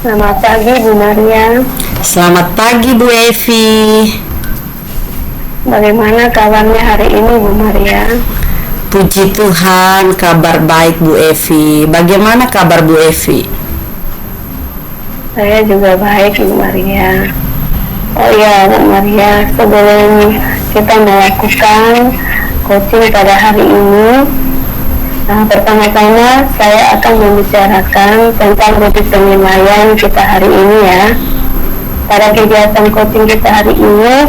Selamat pagi Bu Maria. Selamat pagi Bu Evi. Bagaimana kabarnya hari ini Bu Maria? Puji Tuhan, kabar baik Bu Evi. Bagaimana kabar Bu Evi? Saya juga baik Bu Maria. Oh iya Bu Maria, sebelum kita melakukan coaching pada hari ini, pertama-tama saya akan membicarakan tentang topik penilaian kita hari ini ya. Pada kegiatan coaching kita hari ini,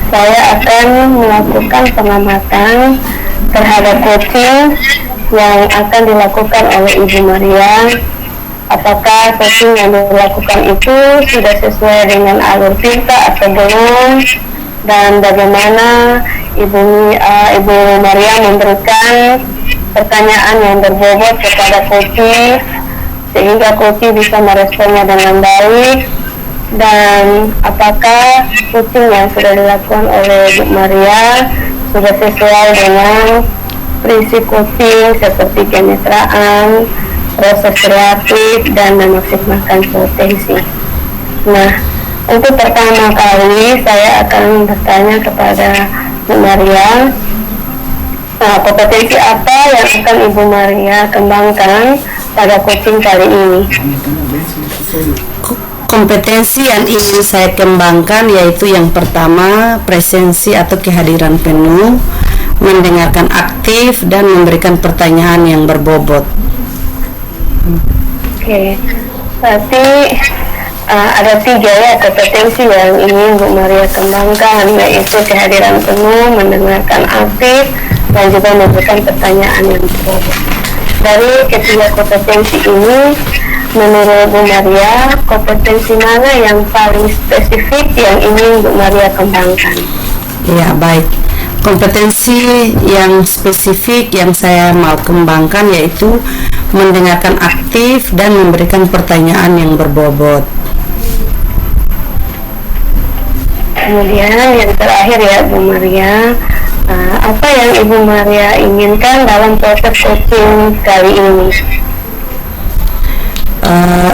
saya akan melakukan pengamatan terhadap coaching yang akan dilakukan oleh Ibu Maria. Apakah coaching yang dilakukan itu sudah sesuai dengan alur kita atau belum, dan bagaimana Ibu Maria memberikan pertanyaan yang berbobot kepada coach sehingga coach bisa meresponnya dengan baik, dan apakah coaching yang sudah dilakukan oleh Bu Maria sudah sesuai dengan prinsip coaching seperti kemitraan, proses kreatif, dan memaksimalkan potensi. Nah, untuk pertama kali saya akan bertanya kepada Bu Maria, kompetensi apa yang akan Ibu Maria kembangkan pada coaching kali ini? Kompetensi yang ingin saya kembangkan yaitu yang pertama, presensi atau kehadiran penuh, mendengarkan aktif, dan memberikan pertanyaan yang berbobot. Oke, berarti ada 3 ya kompetensi yang ingin Bu Maria kembangkan, yaitu kehadiran penuh, mendengarkan aktif, dan juga memberikan pertanyaan yang berbobot. Dari ketiga kompetensi ini, menurut Bu Maria, kompetensi mana yang paling spesifik yang ingin Bu Maria kembangkan? Ya, baik. Kompetensi yang spesifik yang saya mau kembangkan yaitu mendengarkan aktif dan memberikan pertanyaan yang berbobot. Kemudian yang terakhir ya Bu Maria, apa yang Ibu Maria inginkan dalam proses coaching kali ini?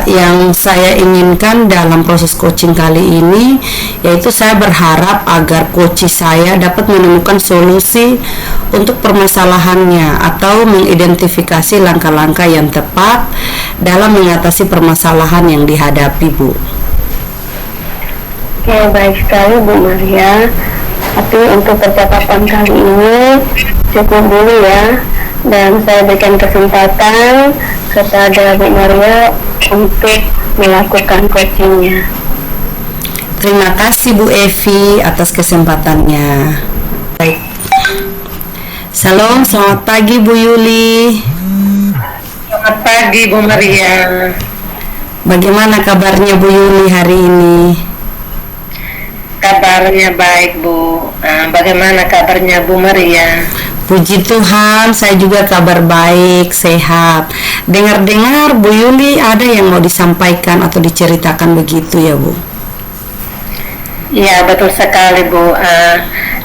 Yang saya inginkan dalam proses coaching kali ini yaitu saya berharap agar coach saya dapat menemukan solusi untuk permasalahannya atau mengidentifikasi langkah-langkah yang tepat dalam mengatasi permasalahan yang dihadapi, Bu. Oke, baik sekali Bu Maria. Tapi untuk percakapan kali ini cukup dulu ya, dan saya berikan kesempatan kepada Bu Maria untuk melakukan coachingnya. Terima kasih Bu Evi atas kesempatannya. Baik. Salam, selamat pagi Bu Yuli. Selamat pagi Bu Maria. Bagaimana kabarnya Bu Yuli hari ini? Kabarnya baik Bu. Bagaimana kabarnya Bu Maria? Puji Tuhan, saya juga kabar baik, sehat. Dengar-dengar Bu Yuli ada yang mau disampaikan atau diceritakan begitu ya Bu? Ya, betul sekali Bu.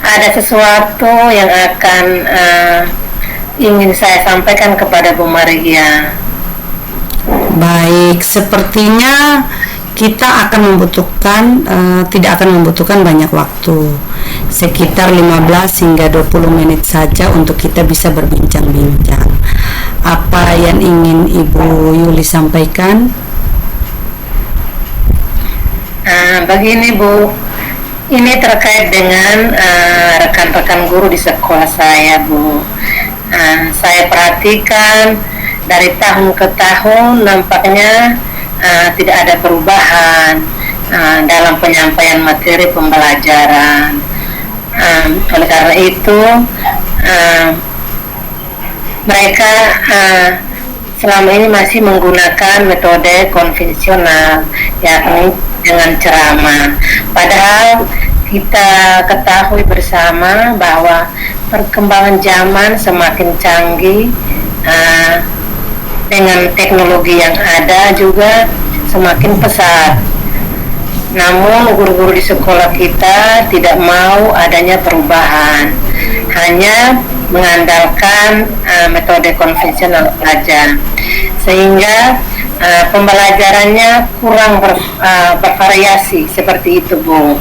Ada sesuatu yang akan ingin saya sampaikan kepada Bu Maria. Baik, sepertinya kita akan membutuhkan tidak akan membutuhkan banyak waktu, sekitar 15 hingga 20 menit saja untuk kita bisa berbincang-bincang. Apa yang ingin Ibu Yuli sampaikan? Begini Bu, ini terkait dengan rekan-rekan guru di sekolah saya Bu. Saya perhatikan dari tahun ke tahun nampaknya tidak ada perubahan dalam penyampaian materi pembelajaran. Oleh karena itu mereka selama ini masih menggunakan metode konvensional, yakni dengan ceramah. Padahal kita ketahui bersama bahwa perkembangan zaman semakin canggih, dengan teknologi yang ada juga semakin pesat. Namun guru-guru di sekolah kita tidak mau adanya perubahan, hanya mengandalkan metode konvensional saja, sehingga pembelajarannya kurang bervariasi seperti itu, Bu.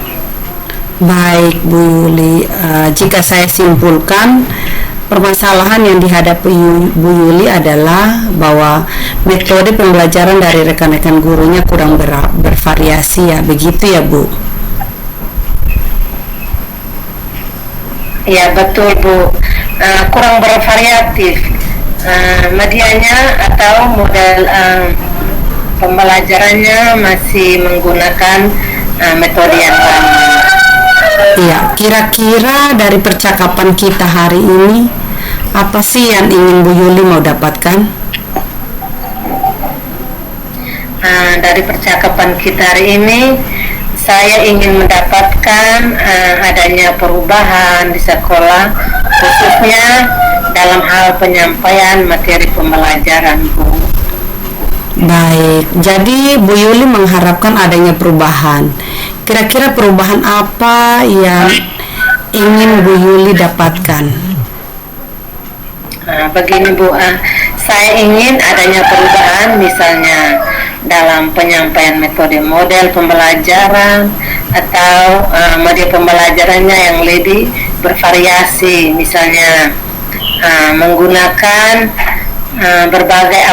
Baik Bu Yuli, jika saya simpulkan, permasalahan yang dihadapi Bu Yuli adalah bahwa metode pembelajaran dari rekan-rekan gurunya kurang bervariasi ya, begitu ya Bu? Ya betul, Bu. Kurang bervariatif medianya atau model pembelajarannya masih menggunakan metode yang lama. Iya, kira-kira dari percakapan kita hari ini, apa sih yang ingin Bu Yuli mau dapatkan? Dari percakapan kita hari ini, saya ingin mendapatkan adanya perubahan di sekolah, khususnya dalam hal penyampaian materi pembelajaran, Bu. Baik, jadi Bu Yuli mengharapkan adanya perubahan. Kira-kira perubahan apa yang ingin Bu Yuli dapatkan? Begini, Bu, saya ingin adanya perubahan, misalnya dalam penyampaian metode model pembelajaran atau model pembelajarannya yang lebih bervariasi, misalnya menggunakan berbagai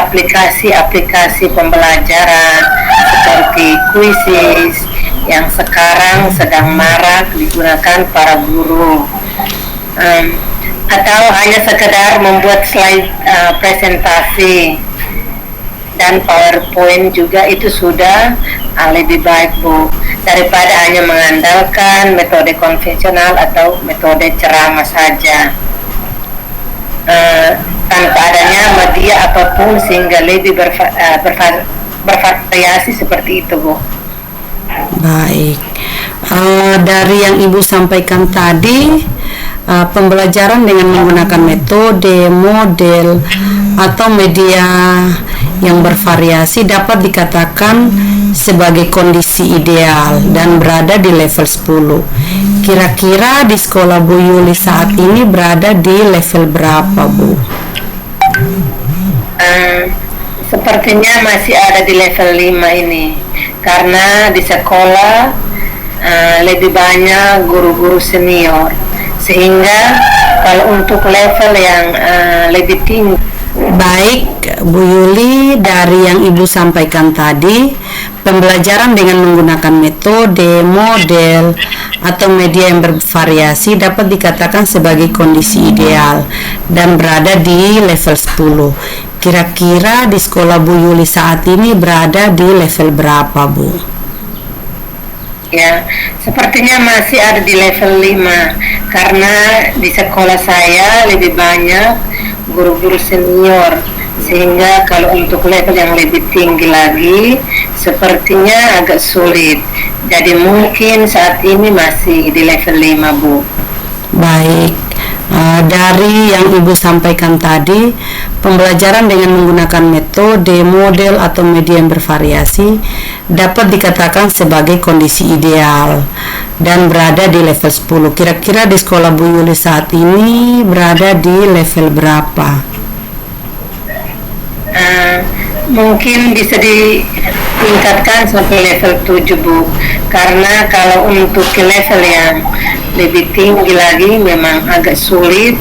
aplikasi pembelajaran seperti Quizizz yang sekarang sedang marak digunakan para guru, atau hanya sekedar membuat slide presentasi dan PowerPoint juga, itu sudah lebih baik, Bu, daripada hanya mengandalkan metode konvensional atau metode ceramah saja tanpa adanya media apapun, sehingga lebih bervariasi seperti itu, Bu. Baik, dari yang Ibu sampaikan tadi, pembelajaran dengan menggunakan metode, model, atau media yang bervariasi dapat dikatakan sebagai kondisi ideal dan berada di level 10. Kira-kira di sekolah Bu Yuli saat ini berada di level berapa, Bu? Sepertinya masih ada di level 5 ini, karena di sekolah lebih banyak guru-guru senior, sehingga kalau untuk level yang lebih tinggi. Baik Bu Yuli, dari yang Ibu sampaikan tadi, pembelajaran dengan menggunakan metode, model, atau media yang bervariasi dapat dikatakan sebagai kondisi ideal dan berada di level 10. Kira-kira di sekolah Bu Yuli saat ini berada di level berapa, Bu? Ya, sepertinya masih ada di level 5, karena di sekolah saya lebih banyak guru-guru senior, sehingga kalau untuk level yang lebih tinggi lagi sepertinya agak sulit. Jadi mungkin saat ini masih di level 5, Bu. Baik, dari yang Ibu sampaikan tadi, pembelajaran dengan menggunakan metode, model, atau media yang bervariasi dapat dikatakan sebagai kondisi ideal dan berada di level 10. Kira-kira di sekolah Bu Yuli saat ini berada di level berapa? Mungkin bisa ditingkatkan sampai level 7, Bu, karena kalau untuk ke level yang lebih tinggi lagi memang agak sulit,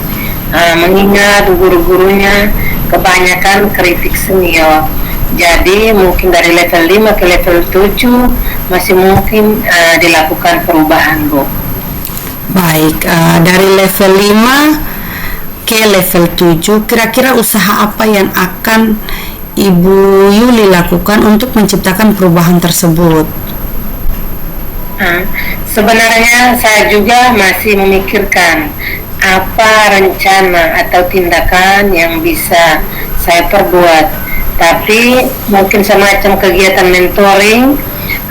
mengingat guru-gurunya kebanyakan kritik senior. Jadi mungkin dari level 5 ke level 7 masih mungkin dilakukan perubahan, Bu. Baik, dari level 5 ke level 7, kira-kira usaha apa yang akan Ibu Yuli lakukan untuk menciptakan perubahan tersebut? Sebenarnya saya juga masih memikirkan apa rencana atau tindakan yang bisa saya perbuat, tapi mungkin semacam kegiatan mentoring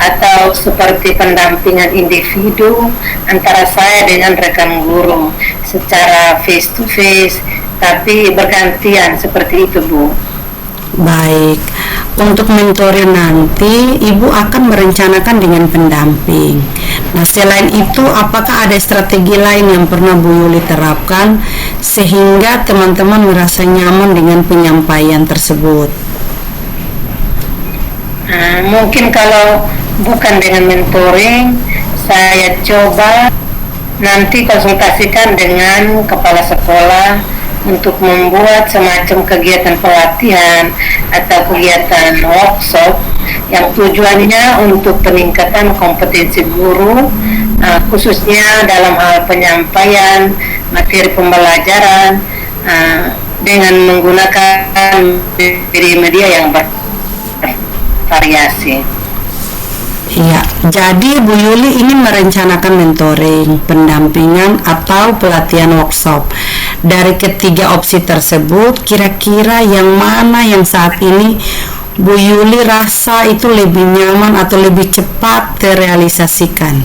atau seperti pendampingan individu antara saya dengan rekan guru secara face to face, tapi bergantian seperti itu, Bu. Baik, untuk mentoring nanti Ibu akan merencanakan dengan pendamping. Nah, selain itu, apakah ada strategi lain yang pernah Bu Yuli terapkan sehingga teman-teman merasa nyaman dengan penyampaian tersebut? Mungkin kalau bukan dengan mentoring, saya coba nanti konsultasikan dengan kepala sekolah untuk membuat semacam kegiatan pelatihan atau kegiatan workshop yang tujuannya untuk peningkatan kompetensi guru, khususnya dalam hal penyampaian materi pembelajaran dengan menggunakan media yang bervariasi. Iya, jadi Bu Yuli ini merencanakan mentoring, pendampingan atau pelatihan workshop. Dari ketiga opsi tersebut, kira-kira yang mana yang saat ini Bu Yuli rasa itu lebih nyaman atau lebih cepat terrealisasikan?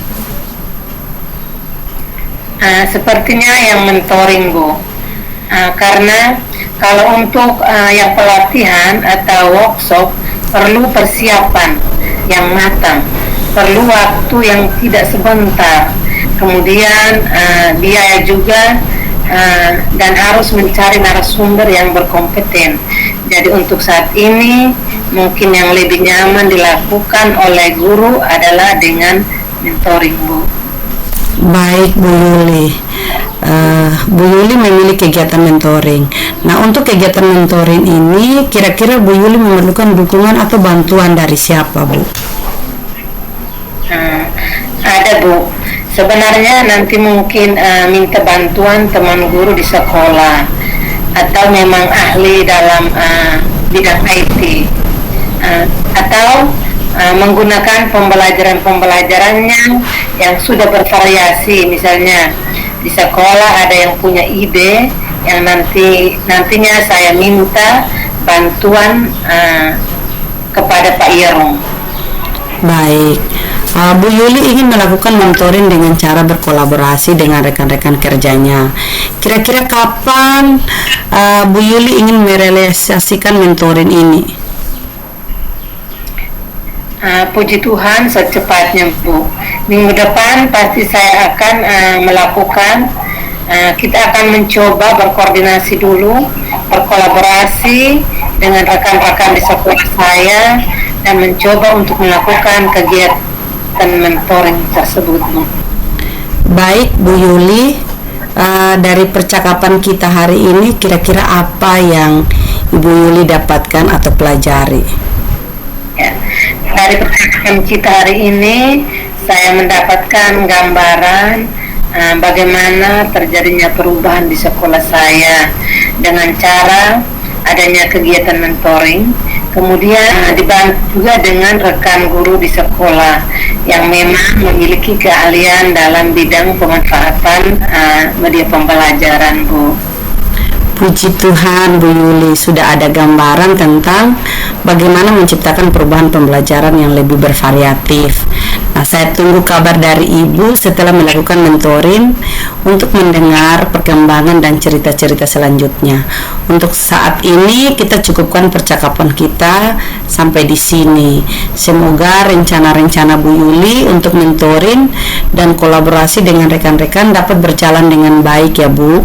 Sepertinya yang mentoring, Bu. Karena kalau untuk yang pelatihan atau workshop perlu persiapan yang matang, perlu waktu yang tidak sebentar, kemudian biaya juga, dan harus mencari narasumber yang berkompeten. Jadi untuk saat ini mungkin yang lebih nyaman dilakukan oleh guru adalah dengan mentoring, Bu. Baik Bu Yuli, Bu Yuli memilih kegiatan mentoring. Nah, untuk kegiatan mentoring ini kira-kira Bu Yuli memerlukan dukungan atau bantuan dari siapa, Bu? Ada, Bu. Sebenarnya nanti mungkin minta bantuan teman guru di sekolah atau memang ahli dalam bidang IT, atau menggunakan pembelajarannya yang sudah bervariasi. Misalnya di sekolah ada yang punya ide yang nantinya saya minta bantuan kepada Pak Yerong. Baik, Bu Yuli ingin melakukan mentoring dengan cara berkolaborasi dengan rekan-rekan kerjanya. Kira-kira kapan Bu Yuli ingin merealisasikan mentoring ini? Puji Tuhan secepatnya, Bu. Minggu depan pasti saya akan melakukan. Kita akan mencoba berkoordinasi dulu, berkolaborasi dengan rekan-rekan di sekolah saya dan mencoba untuk melakukan kegiatan mentoring tersebut, Bu. Baik Bu Yuli, dari percakapan kita hari ini kira-kira apa yang Ibu Yuli dapatkan atau pelajari? Ya, dari percakapan kita hari ini saya mendapatkan gambaran bagaimana terjadinya perubahan di sekolah saya dengan cara adanya kegiatan mentoring, kemudian dibantu juga dengan rekan guru di sekolah yang memang memiliki keahlian dalam bidang pemanfaatan media pembelajaran, Bu. Puji Tuhan Bu Yuli, sudah ada gambaran tentang bagaimana menciptakan perubahan pembelajaran yang lebih bervariatif. Nah, saya tunggu kabar dari Ibu setelah melakukan mentoring untuk mendengar perkembangan dan cerita-cerita selanjutnya. Untuk saat ini kita cukupkan percakapan kita sampai di sini. Semoga rencana-rencana Bu Yuli untuk mentoring dan kolaborasi dengan rekan-rekan dapat berjalan dengan baik ya Bu.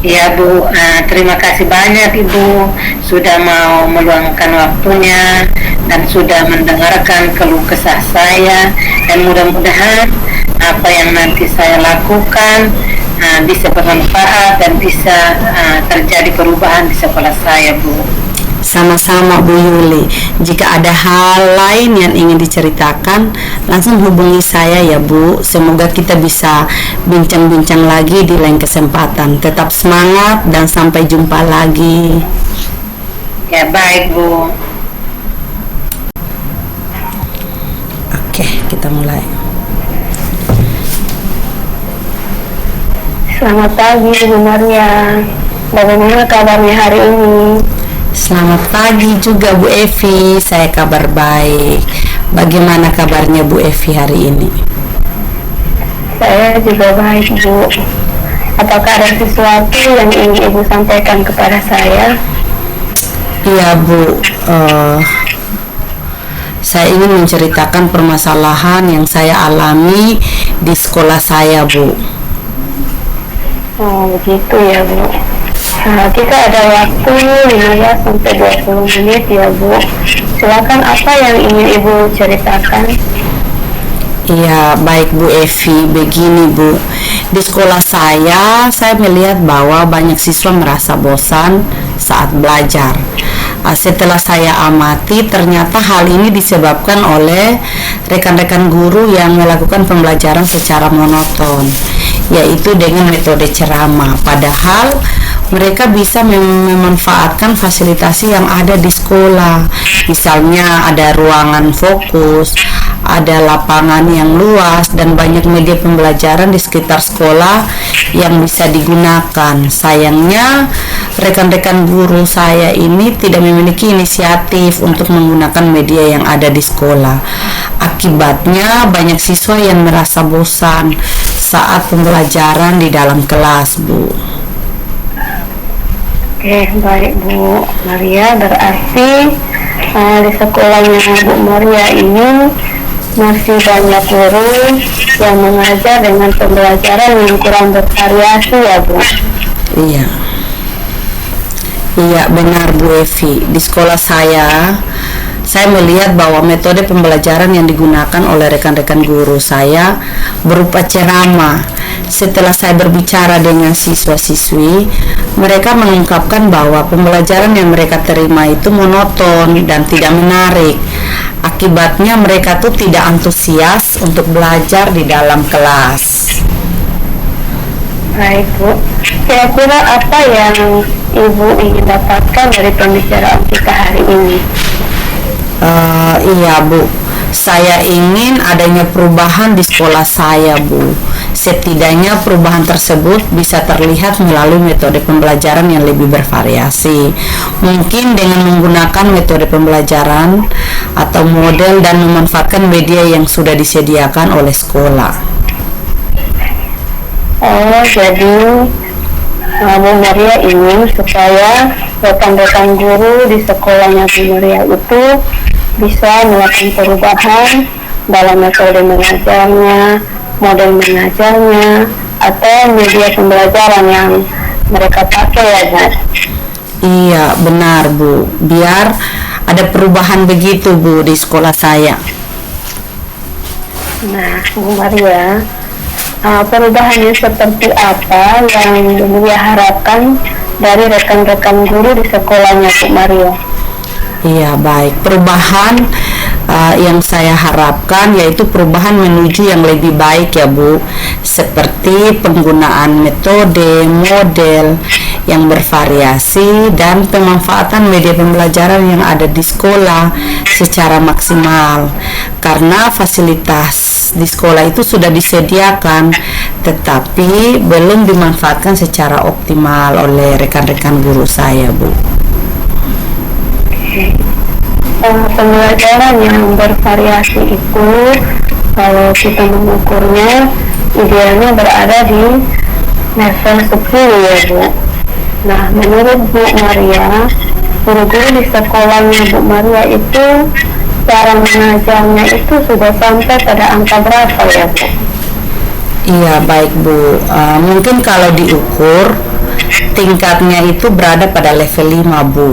Ya, Bu, terima kasih banyak Ibu sudah mau meluangkan waktunya dan sudah mendengarkan keluh kesah saya, dan mudah-mudahan apa yang nanti saya lakukan bisa bermanfaat dan bisa terjadi perubahan di sekolah saya, Bu. Sama-sama Bu Yuli. Jika ada hal lain yang ingin diceritakan, langsung hubungi saya ya Bu. Semoga kita bisa bincang-bincang lagi di lain kesempatan. Tetap semangat dan sampai jumpa lagi. Ya, baik Bu. Oke, kita mulai. Selamat pagi Bu Maria. Bagaimana kabarnya hari ini? Selamat pagi juga Bu Evi, saya kabar baik. Bagaimana kabarnya Bu Evi hari ini? Saya juga baik Bu. Apakah ada sesuatu yang ingin Ibu sampaikan kepada saya? Iya Bu, saya ingin menceritakan permasalahan yang saya alami di sekolah saya Bu. Oh begitu ya Bu. Kita ada waktu 15 sampai 20 menit ya Bu. Silakan, apa yang ingin Ibu ceritakan? Iya, baik Bu Evi, begini Bu. Di sekolah saya melihat bahwa banyak siswa merasa bosan saat belajar. Setelah saya amati, ternyata hal ini disebabkan oleh rekan-rekan guru yang melakukan pembelajaran secara monoton, yaitu dengan metode ceramah. Padahal mereka bisa memanfaatkan fasilitas yang ada di sekolah. Misalnya ada ruangan fokus, ada lapangan yang luas, dan banyak media pembelajaran di sekitar sekolah yang bisa digunakan. Sayangnya, rekan-rekan guru saya ini tidak memiliki inisiatif untuk menggunakan media yang ada di sekolah. Akibatnya, banyak siswa yang merasa bosan saat pembelajaran di dalam kelas, Bu. Oke, baik Bu Maria. Berarti di sekolahnya Bu Maria ini masih banyak guru yang mengajar dengan pembelajaran yang kurang bervariasi ya Bu? Iya. Iya, benar Bu Evi. Di sekolah saya melihat bahwa metode pembelajaran yang digunakan oleh rekan-rekan guru saya berupa ceramah. Setelah saya berbicara dengan siswa-siswi, mereka mengungkapkan bahwa pembelajaran yang mereka terima itu monoton dan tidak menarik. Akibatnya mereka tuh tidak antusias untuk belajar di dalam kelas. Baik Bu, kira-kira apa yang Ibu ingin dapatkan dari pembicaraan kita hari ini? Iya Bu, saya ingin adanya perubahan di sekolah saya Bu. Setidaknya perubahan tersebut bisa terlihat melalui metode pembelajaran yang lebih bervariasi. Mungkin dengan menggunakan metode pembelajaran atau model dan memanfaatkan media yang sudah disediakan oleh sekolah. Oh, jadi Bu Maria ingin supaya rekan-rekan guru di sekolahnya Bu Maria itu bisa melakukan perubahan dalam metode mengajarnya, model mengajarnya, atau media pembelajaran yang mereka pakai ya Bu? Iya, benar Bu. Biar ada perubahan begitu Bu di sekolah saya. Nah, Bu Maria, perubahannya seperti apa yang Bu Maria harapkan dari rekan-rekan guru di sekolahnya Bu Maria? Iya, baik. Perubahan yang saya harapkan yaitu perubahan menuju yang lebih baik ya Bu, seperti penggunaan metode, model yang bervariasi, dan pemanfaatan media pembelajaran yang ada di sekolah secara maksimal. Karena fasilitas di sekolah itu sudah disediakan, tetapi belum dimanfaatkan secara optimal oleh rekan-rekan guru saya Bu. Pembelajaran yang bervariasi itu, kalau kita mengukurnya, idealnya berada di level 10 ya Bu. Nah, menurut Bu Maria, guru-guru di sekolahnya Bu Maria itu cara mengajarnya itu sudah sampai pada angka berapa ya Bu? Iya, baik Bu. Mungkin kalau diukur tingkatnya itu berada pada level 5 Bu.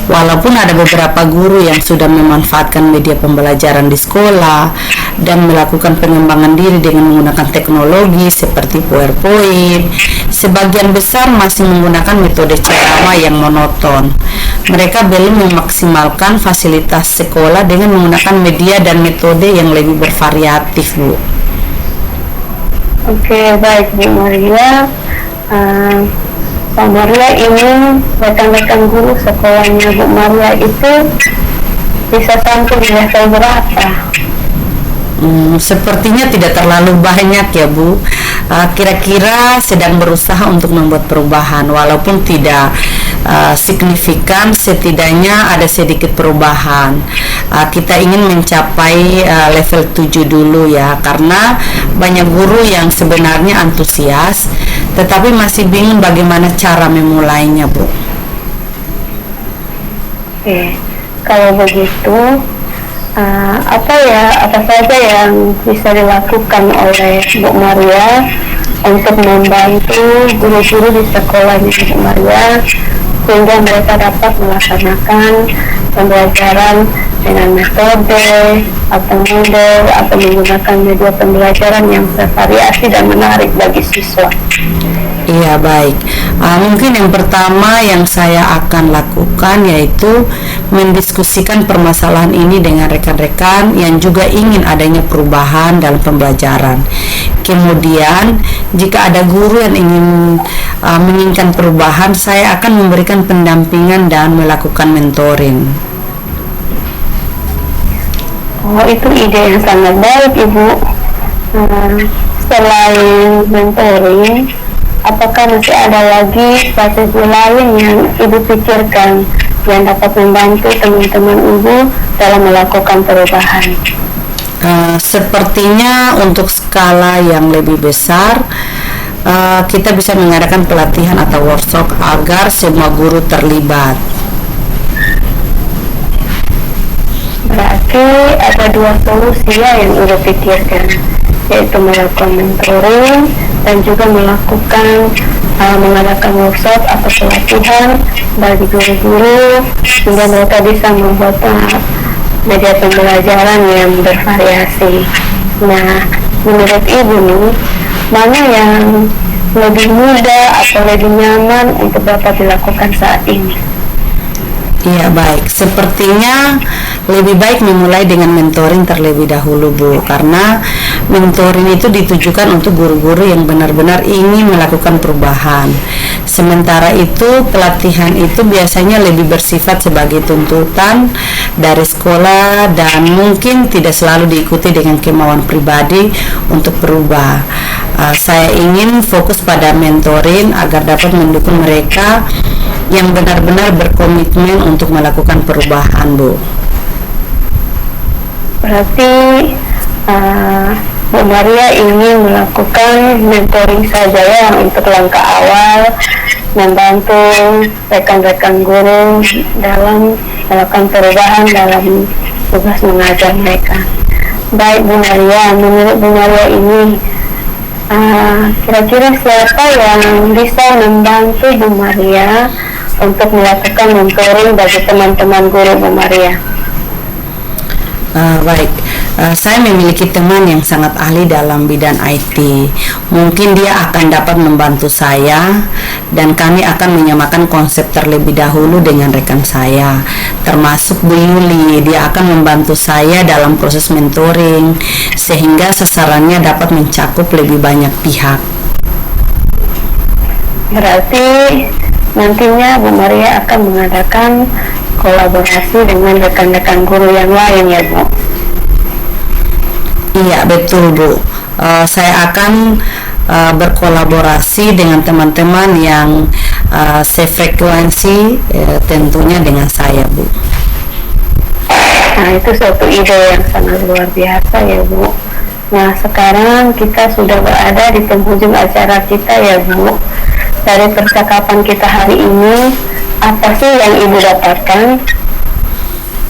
Walaupun ada beberapa guru yang sudah memanfaatkan media pembelajaran di sekolah dan melakukan pengembangan diri dengan menggunakan teknologi seperti PowerPoint, sebagian besar masih menggunakan metode ceramah yang monoton. Mereka belum memaksimalkan fasilitas sekolah dengan menggunakan media dan metode yang lebih bervariatif Bu. Oke, baik Bu Maria. Pak Maria ini rekan-rekan guru sekolahnya Bu Maria itu bisa sampai di level berapa? Sepertinya tidak terlalu banyak ya Bu. Kira-kira sedang berusaha untuk membuat perubahan, walaupun tidak signifikan, setidaknya ada sedikit perubahan. Kita ingin mencapai level 7 dulu ya, karena banyak guru yang sebenarnya antusias tetapi masih bingung bagaimana cara memulainya Bu. Oke, kalau begitu apa saja yang bisa dilakukan oleh Bu Maria untuk membantu guru-guru di sekolahnya Bu Maria sehingga mereka dapat melaksanakan pembelajaran dengan metode atau model atau menggunakan media pembelajaran yang bervariasi dan menarik bagi siswa. Iya, baik. Mungkin yang pertama yang saya akan lakukan yaitu mendiskusikan permasalahan ini dengan rekan-rekan yang juga ingin adanya perubahan dalam pembelajaran. Kemudian, jika ada guru yang menginginkan perubahan, saya akan memberikan pendampingan dan melakukan mentoring. Oh, itu ide yang sangat baik, Ibu. Selain mentoring, apakah masih ada lagi strategi lain yang Ibu pikirkan yang dapat membantu teman-teman Ibu dalam melakukan perubahan? Sepertinya untuk skala yang lebih besar, kita bisa mengadakan pelatihan atau workshop agar semua guru terlibat. Berarti ada dua solusi ya yang Ibu pikirkan, yaitu melakukan mentoring dan juga mengadakan workshop atau pelatihan bagi guru-guru sehingga mereka bisa membuat media pembelajaran yang bervariasi. Nah, menurut Ibu nih, mana yang lebih mudah atau lebih nyaman untuk dapat dilakukan saat ini? Iya, baik. Sepertinya lebih baik memulai dengan mentoring terlebih dahulu, Bu, karena mentoring itu ditujukan untuk guru-guru yang benar-benar ingin melakukan perubahan. Sementara itu, pelatihan itu biasanya lebih bersifat sebagai tuntutan dari sekolah dan mungkin tidak selalu diikuti dengan kemauan pribadi untuk berubah. Saya ingin fokus pada mentoring agar dapat mendukung mereka yang benar-benar berkomitmen untuk melakukan perubahan, Bu. Berarti Bu Maria ingin melakukan mentoring saja ya untuk langkah awal membantu rekan-rekan guru dalam melakukan perubahan dalam tugas mengajar mereka. Baik Bu Maria, menurut Bu Maria ini kira-kira siapa yang bisa membantu Bu Maria untuk melakukan mentoring bagi teman-teman guru Bu Maria? Baik, saya memiliki teman yang sangat ahli dalam bidang IT. Mungkin dia akan dapat membantu saya dan kami akan menyamakan konsep terlebih dahulu dengan rekan saya, termasuk Bu Yuli. Dia akan membantu saya dalam proses mentoring sehingga sasarannya dapat mencakup lebih banyak pihak. Berarti nantinya Bu Maria akan mengadakan kolaborasi dengan rekan-rekan guru yang lain ya, Bu? Iya, betul, Bu. Saya akan berkolaborasi dengan teman-teman yang sefrekuensi tentunya dengan saya, Bu. Nah, itu suatu ide yang sangat luar biasa ya, Bu. Nah, sekarang kita sudah berada di penghujung acara kita ya, Bu. Dari percakapan kita hari ini, apa sih yang Ibu dapatkan?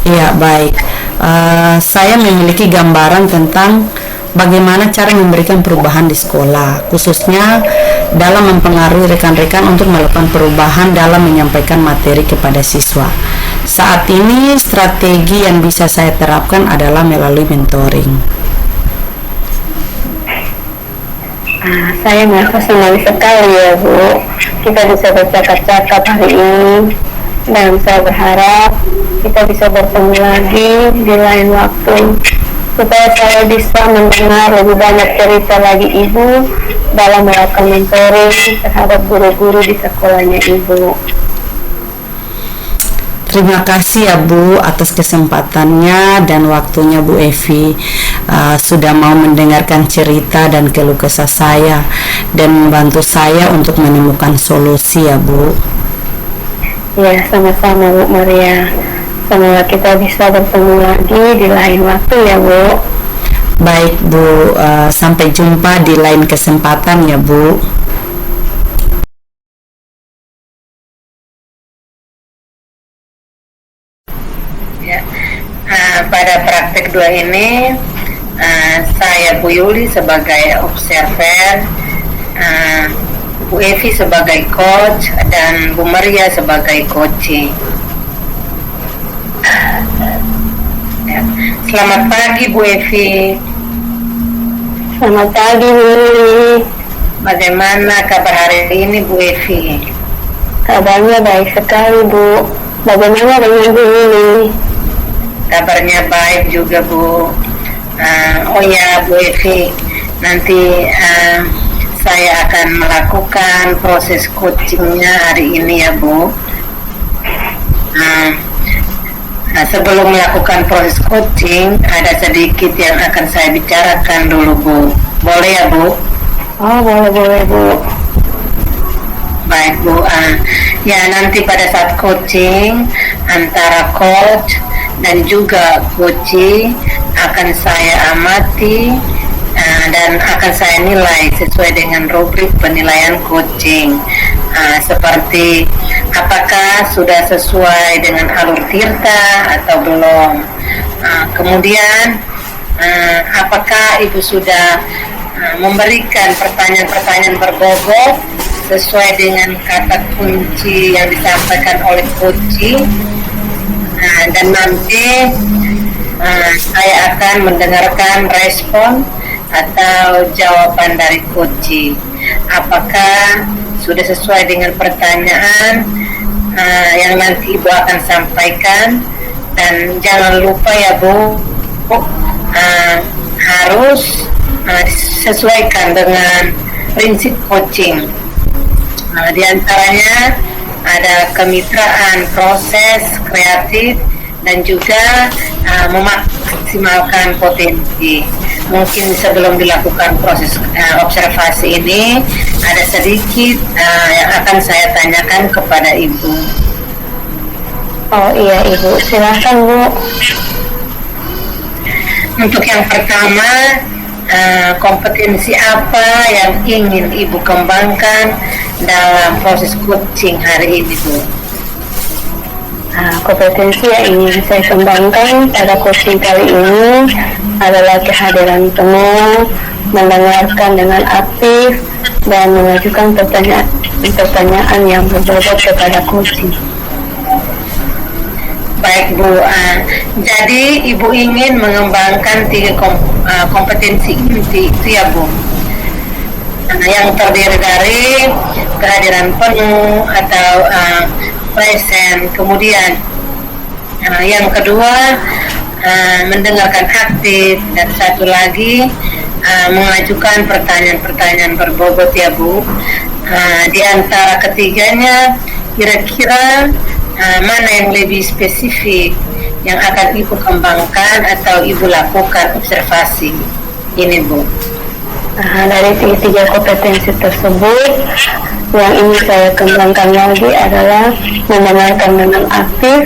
Iya, baik. Saya memiliki gambaran tentang bagaimana cara memberikan perubahan di sekolah, khususnya dalam mempengaruhi rekan-rekan untuk melakukan perubahan dalam menyampaikan materi kepada siswa. Saat ini, strategi yang bisa saya terapkan adalah melalui mentoring. Saya merasa senang sekali ya, Bu, kita bisa bercakap-cakap hari ini, dan saya berharap kita bisa bertemu lagi di lain waktu supaya saya bisa mendengar lebih banyak cerita lagi Ibu dalam melakukan mentoring terhadap guru-guru di sekolahnya Ibu. Terima kasih ya, Bu, atas kesempatannya dan waktunya, Bu Evi, sudah mau mendengarkan cerita dan keluh kesah saya dan membantu saya untuk menemukan solusi ya, Bu. Ya, sama-sama Bu Maria. Semoga kita bisa bertemu lagi di lain waktu ya, Bu. Baik, Bu, sampai jumpa di lain kesempatan ya, Bu. Ya, pada praktek 2 ini saya Bu Yuli sebagai observer uh, Bu Evi sebagai coach dan Bu Maria sebagai coaching. Ya. Selamat pagi Bu Evi. Selamat pagi Bu Yuli. Bagaimana kabar hari ini Bu Evi? Kabarnya baik sekali Bu. Bagaimana dengan Bu Yuli? Kabarnya baik juga Bu. Oh ya Bu Evi, nanti saya akan melakukan proses coachingnya hari ini ya Bu. Sebelum melakukan proses coaching, ada sedikit yang akan saya bicarakan dulu Bu. Boleh ya Bu? Oh boleh Bu. Baik Bu. Ya nanti pada saat coaching antara coach dan juga coachee akan saya amati dan akan saya nilai sesuai dengan rubrik penilaian coaching, seperti apakah sudah sesuai dengan alur tirta atau belum, kemudian apakah ibu sudah memberikan pertanyaan-pertanyaan berbobot sesuai dengan kata kunci yang disampaikan oleh coachee, dan nanti saya akan mendengarkan respon atau jawaban dari coachee. Apakah sudah sesuai dengan pertanyaan yang nanti ibu akan sampaikan, dan jangan lupa ya Bu, harus disesuaikan dengan prinsip coaching. Di antaranya ada kemitraan, proses kreatif, dan juga memaksimalkan potensi. Mungkin sebelum dilakukan proses observasi ini, ada sedikit yang akan saya tanyakan kepada Ibu. Oh iya Ibu, silakan Bu. Untuk yang pertama, kompetensi apa yang ingin Ibu kembangkan dalam proses coaching hari ini Bu? Kompetensi yang ingin saya kembangkan pada coaching kali ini adalah kehadiran penuh, mendengarkan dengan aktif, dan mengajukan pertanyaan yang berbobot kepada coaching. Baik Bu, jadi Ibu ingin mengembangkan 3 kompetensi inti itu ya Bu, yang terdiri dari kehadiran penuh atau present, kemudian yang kedua mendengarkan aktif, dan satu lagi mengajukan pertanyaan-pertanyaan berbobot ya Bu. Di antara ketiganya, kira-kira mana yang lebih spesifik yang akan Ibu kembangkan atau Ibu lakukan observasi ini Bu? Dari tiga kompetensi tersebut, yang ingin saya kembangkan lagi adalah mendengarkan dengan aktif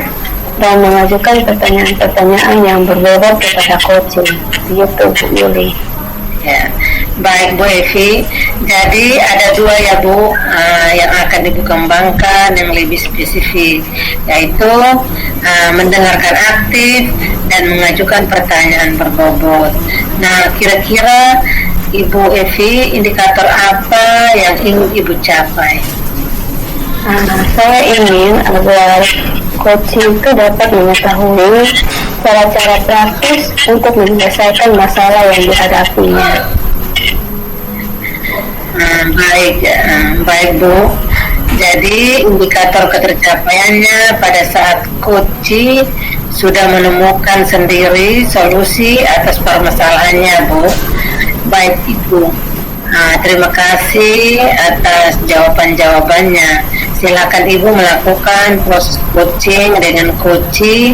dan mengajukan pertanyaan-pertanyaan yang berbobot kepada coaching. Gitu Bu Yuli. Ya, baik Bu Evi. Jadi ada 2 ya Bu yang akan Ibu kembangkan yang lebih spesifik, yaitu mendengarkan aktif dan mengajukan pertanyaan berbobot. Nah, kira-kira Ibu Evi, indikator apa yang ingin Ibu capai? Saya ingin agar coaching itu dapat mengetahui cara-cara praktis untuk menyelesaikan masalah yang dihadapinya. Baik Bu. Jadi indikator ketercapaiannya pada saat coaching sudah menemukan sendiri solusi atas permasalahannya Bu. Baik Ibu, terima kasih atas jawaban-jawabannya. Silakan Ibu melakukan proses coaching dengan coachee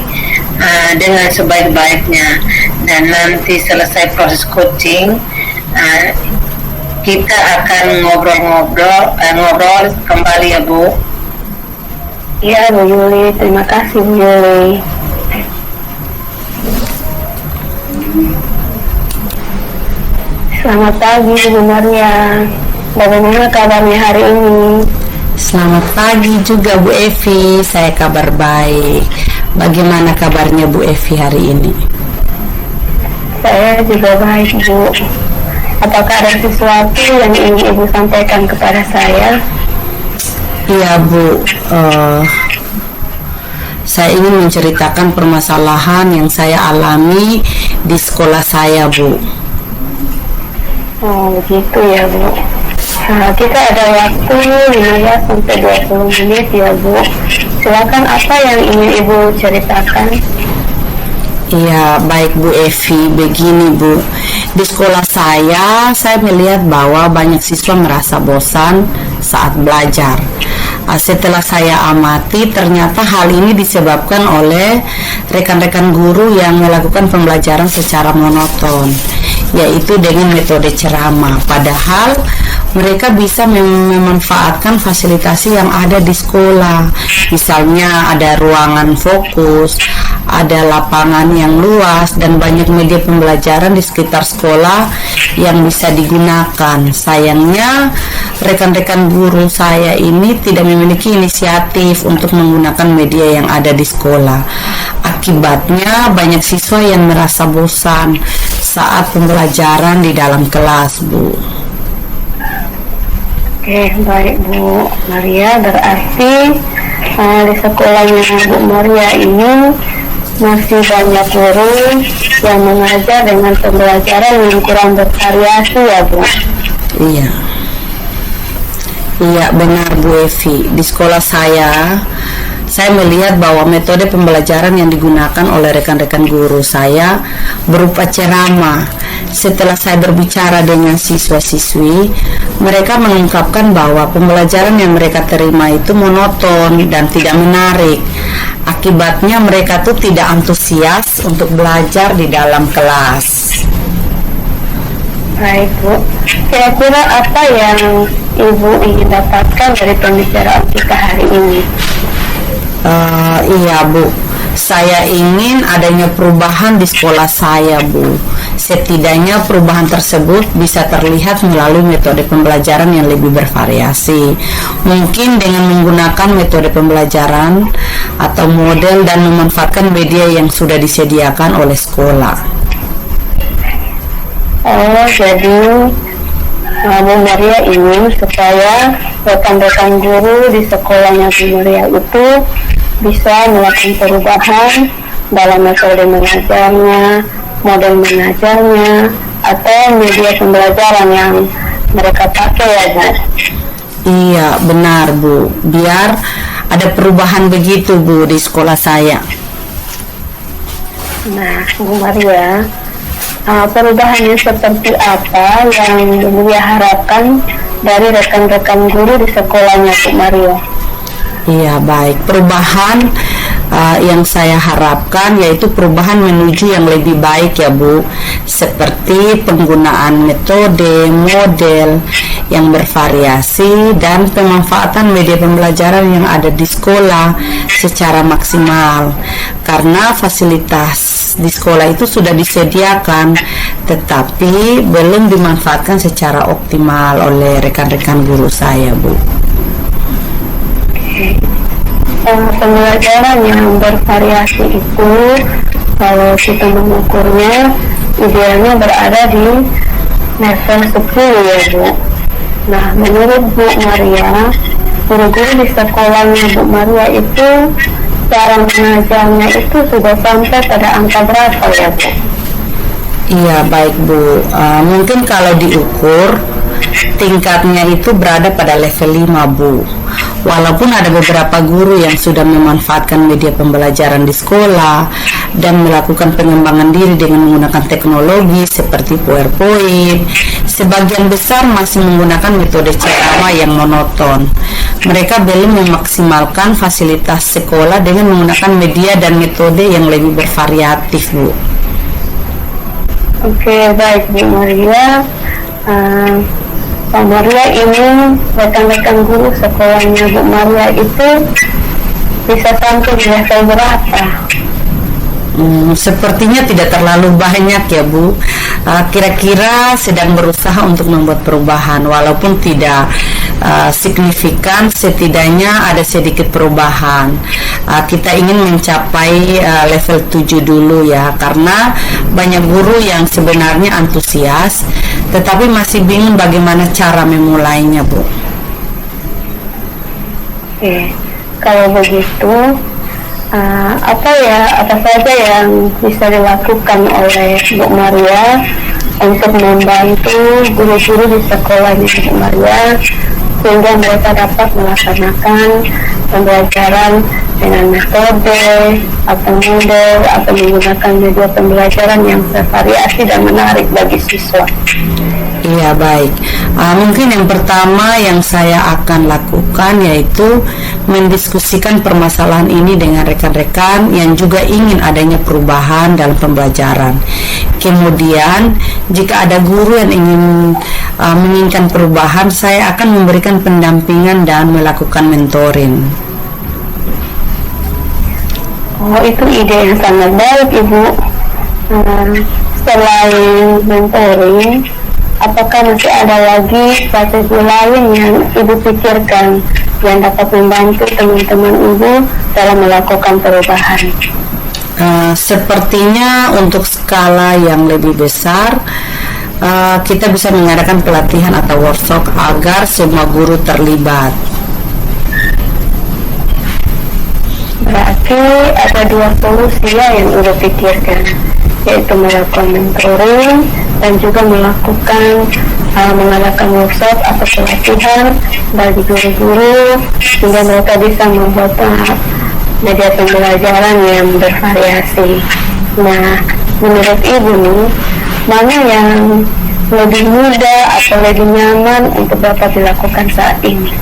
dengan sebaik-baiknya, dan nanti selesai proses coaching kita akan ngobrol kembali ya Bu. Iya Bu Yuli, terima kasih Bu Yuli. Selamat pagi Bu Maria, bagaimana kabarnya hari ini? Selamat pagi juga Bu Evi, saya kabar baik. Bagaimana kabarnya Bu Evi hari ini? Saya juga baik Bu. Apakah ada sesuatu yang ingin Ibu sampaikan kepada saya? Iya Bu, saya ingin menceritakan permasalahan yang saya alami di sekolah saya Bu. Oh begitu ya Bu. Nah, kita ada waktu 15-20 menit ya Bu. Silakan, apa yang ingin Ibu ceritakan? Iya, baik Bu Evi, begini Bu. Di sekolah saya melihat bahwa banyak siswa merasa bosan saat belajar. Setelah saya amati, ternyata hal ini disebabkan oleh rekan-rekan guru yang melakukan pembelajaran secara monoton, yaitu dengan metode ceramah. Padahal mereka bisa memanfaatkan fasilitas yang ada di sekolah. Misalnya ada ruangan fokus, ada lapangan yang luas, dan banyak media pembelajaran di sekitar sekolah yang bisa digunakan. Sayangnya, rekan-rekan guru saya ini tidak memiliki inisiatif untuk menggunakan media yang ada di sekolah. Akibatnya, banyak siswa yang merasa bosan saat pembelajaran di dalam kelas, Bu. Oke, baik Bu Maria, berarti di sekolahnya Bu Maria ini masih banyak guru yang mengajar dengan pembelajaran yang kurang bervariasi ya Bu? Iya. Iya benar Bu Evi. Di sekolah saya melihat bahwa metode pembelajaran yang digunakan oleh rekan-rekan guru saya berupa ceramah. Setelah saya berbicara dengan siswa-siswi, mereka mengungkapkan bahwa pembelajaran yang mereka terima itu monoton dan tidak menarik. Akibatnya mereka tuh tidak antusias untuk belajar di dalam kelas. Baik Bu, kira-kira apa yang Ibu ingin dapatkan dari pembicaraan kita hari ini? Iya Bu, saya ingin adanya perubahan di sekolah saya Bu. Setidaknya perubahan tersebut bisa terlihat melalui metode pembelajaran yang lebih bervariasi. Mungkin dengan menggunakan metode pembelajaran atau model dan memanfaatkan media yang sudah disediakan oleh sekolah. Oh, jadi Bu Maria ingin supaya rekan-rekan guru di sekolahnya Bu Maria itu bisa melakukan perubahan dalam metode mengajarnya, model mengajarnya, atau media pembelajaran yang mereka pakai ya Bu? Iya benar Bu, biar ada perubahan begitu Bu di sekolah saya. Nah Bu Maria, perubahan yang seperti apa yang Bu Maria harapkan dari rekan-rekan guru di sekolahnya Bu Maria? Iya baik, perubahan yang saya harapkan yaitu perubahan menuju yang lebih baik ya Bu, seperti penggunaan metode, model yang bervariasi dan pemanfaatan media pembelajaran yang ada di sekolah secara maksimal, karena fasilitas di sekolah itu sudah disediakan tetapi belum dimanfaatkan secara optimal oleh rekan-rekan guru saya Bu. Pembelajaran yang bervariasi itu kalau kita mengukurnya idealnya berada di level 10 ya Bu. Nah menurut Bu Maria, guru-guru di sekolahnya Bu Maria itu cara mengajarnya itu sudah sampai pada angka berapa ya Bu? Iya baik Bu, mungkin kalau diukur tingkatnya itu berada pada level 5 Bu. Walaupun ada beberapa guru yang sudah memanfaatkan media pembelajaran di sekolah dan melakukan pengembangan diri dengan menggunakan teknologi seperti PowerPoint, sebagian besar masih menggunakan metode ceramah yang monoton. Mereka belum memaksimalkan fasilitas sekolah dengan menggunakan media dan metode yang lebih bervariatif Bu. Oke, baik Bu Maria. Pak Maria ini rekan-rekan guru sekolahnya Bu Maria itu bisa sampai di level berapa? Sepertinya tidak terlalu banyak ya Bu. Kira-kira sedang berusaha untuk membuat perubahan, walaupun tidak signifikan, setidaknya ada sedikit perubahan. Kita ingin mencapai level 7 dulu ya, karena banyak guru yang sebenarnya antusias tetapi masih bingung bagaimana cara memulainya, Bu. Oke, kalau begitu, apa saja yang bisa dilakukan oleh Bu Maria untuk membantu guru-guru di sekolahnya Bu Maria sehingga mereka dapat melaksanakan pembelajaran dengan metode atau model atau menggunakan media pembelajaran yang bervariasi dan menarik bagi siswa. Iya, baik. Mungkin yang pertama yang saya akan lakukan yaitu mendiskusikan permasalahan ini dengan rekan-rekan yang juga ingin adanya perubahan dalam pembelajaran. Kemudian, jika ada guru yang menginginkan perubahan, saya akan memberikan pendampingan dan melakukan mentoring. Oh, itu ide yang sangat baik, Ibu. Selain mentoring, apakah masih ada lagi strategi lain yang Ibu pikirkan yang dapat membantu teman-teman Ibu dalam melakukan perubahan? Sepertinya untuk skala yang lebih besar, kita bisa mengadakan pelatihan atau workshop agar semua guru terlibat. Berarti ada dua solusi yang Ibu pikirkan, yaitu melakukan mentoring dan juga mengadakan workshop atau pelatihan bagi guru-guru sehingga mereka bisa membuat media pembelajaran yang bervariasi. Nah, menurut Ibu nih, mana yang lebih mudah atau lebih nyaman untuk dapat dilakukan saat ini?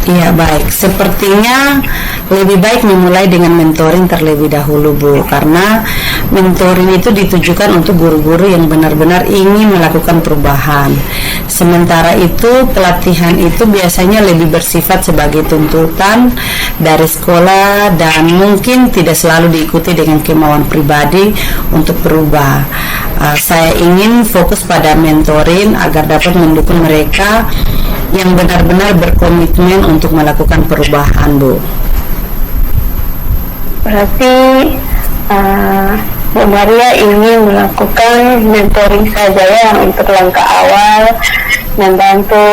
Iya, baik. Sepertinya lebih baik memulai dengan mentoring terlebih dahulu, Bu, karena mentoring itu ditujukan untuk guru-guru yang benar-benar ingin melakukan perubahan. Sementara itu, pelatihan itu biasanya lebih bersifat sebagai tuntutan dari sekolah dan mungkin tidak selalu diikuti dengan kemauan pribadi untuk berubah. Saya ingin fokus pada mentoring agar dapat mendukung mereka yang benar-benar berkomitmen untuk melakukan perubahan, Bu. Berarti Bu Maria ingin melakukan mentoring saja ya untuk langkah awal, membantu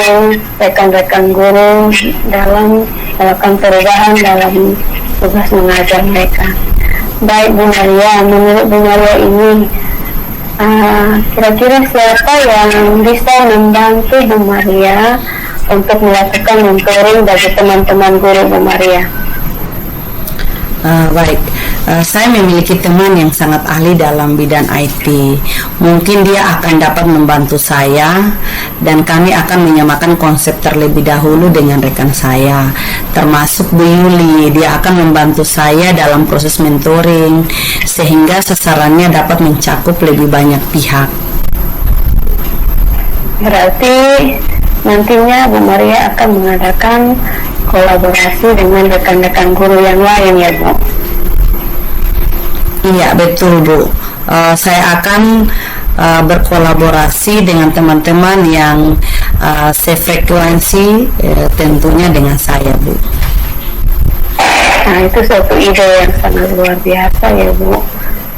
rekan-rekan guru dalam melakukan perubahan dalam tugas mengajar mereka. Baik Bu Maria, menurut Bu Maria ini kira-kira siapa yang bisa membantu Bu Maria untuk melakukan mentoring bagi teman-teman guru Bu Maria? Baik, saya memiliki teman yang sangat ahli dalam bidang IT. Mungkin dia akan dapat membantu saya dan kami akan menyamakan konsep terlebih dahulu dengan rekan saya, termasuk Bu Yuli. Dia akan membantu saya dalam proses mentoring sehingga sasarannya dapat mencakup lebih banyak pihak. Berarti nantinya Bu Maria akan mengadakan kolaborasi dengan rekan-rekan guru yang lain ya, Bu? Iya, betul, Bu. Saya akan berkolaborasi dengan teman-teman yang sefrekuensi tentunya dengan saya, Bu. Nah, itu suatu ide yang sangat luar biasa ya, Bu.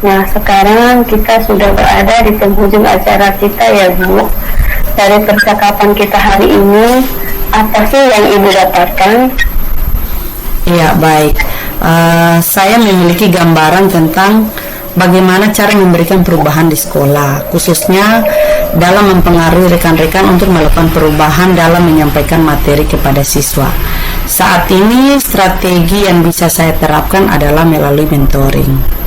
Nah, sekarang kita sudah berada di penghujung acara kita ya, Bu. Dari percakapan kita hari ini, apa sih yang Ibu dapatkan? Iya, baik. Saya memiliki gambaran tentang bagaimana cara memberikan perubahan di sekolah, khususnya dalam mempengaruhi rekan-rekan untuk melakukan perubahan dalam menyampaikan materi kepada siswa. Saat ini, strategi yang bisa saya terapkan adalah melalui mentoring.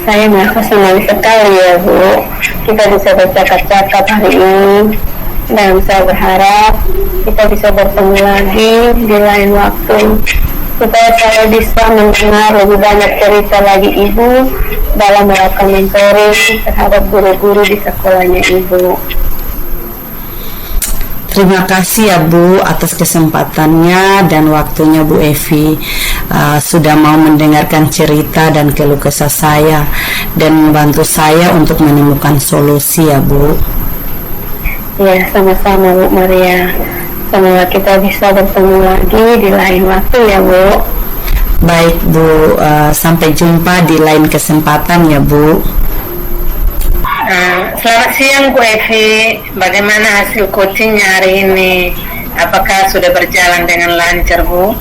Saya merasa senang sekali ya, Bu, kita bisa bercakap-cakap hari ini, dan saya berharap kita bisa bertemu lagi di lain waktu supaya saya bisa mendengar lebih banyak cerita lagi Ibu dalam melakukan mentoring terhadap guru-guru di sekolahnya Ibu. Terima kasih ya, Bu, atas kesempatannya dan waktunya, Bu Evi, sudah mau mendengarkan cerita dan keluh kesah saya dan membantu saya untuk menemukan solusi ya, Bu. Ya, sama-sama Bu Maria. Semoga kita bisa bertemu lagi di lain waktu ya, Bu. Baik, Bu, sampai jumpa di lain kesempatan ya, Bu. Selamat siang Bu Evi, bagaimana hasil coachingnya hari ini? Apakah sudah berjalan dengan lancar Bu?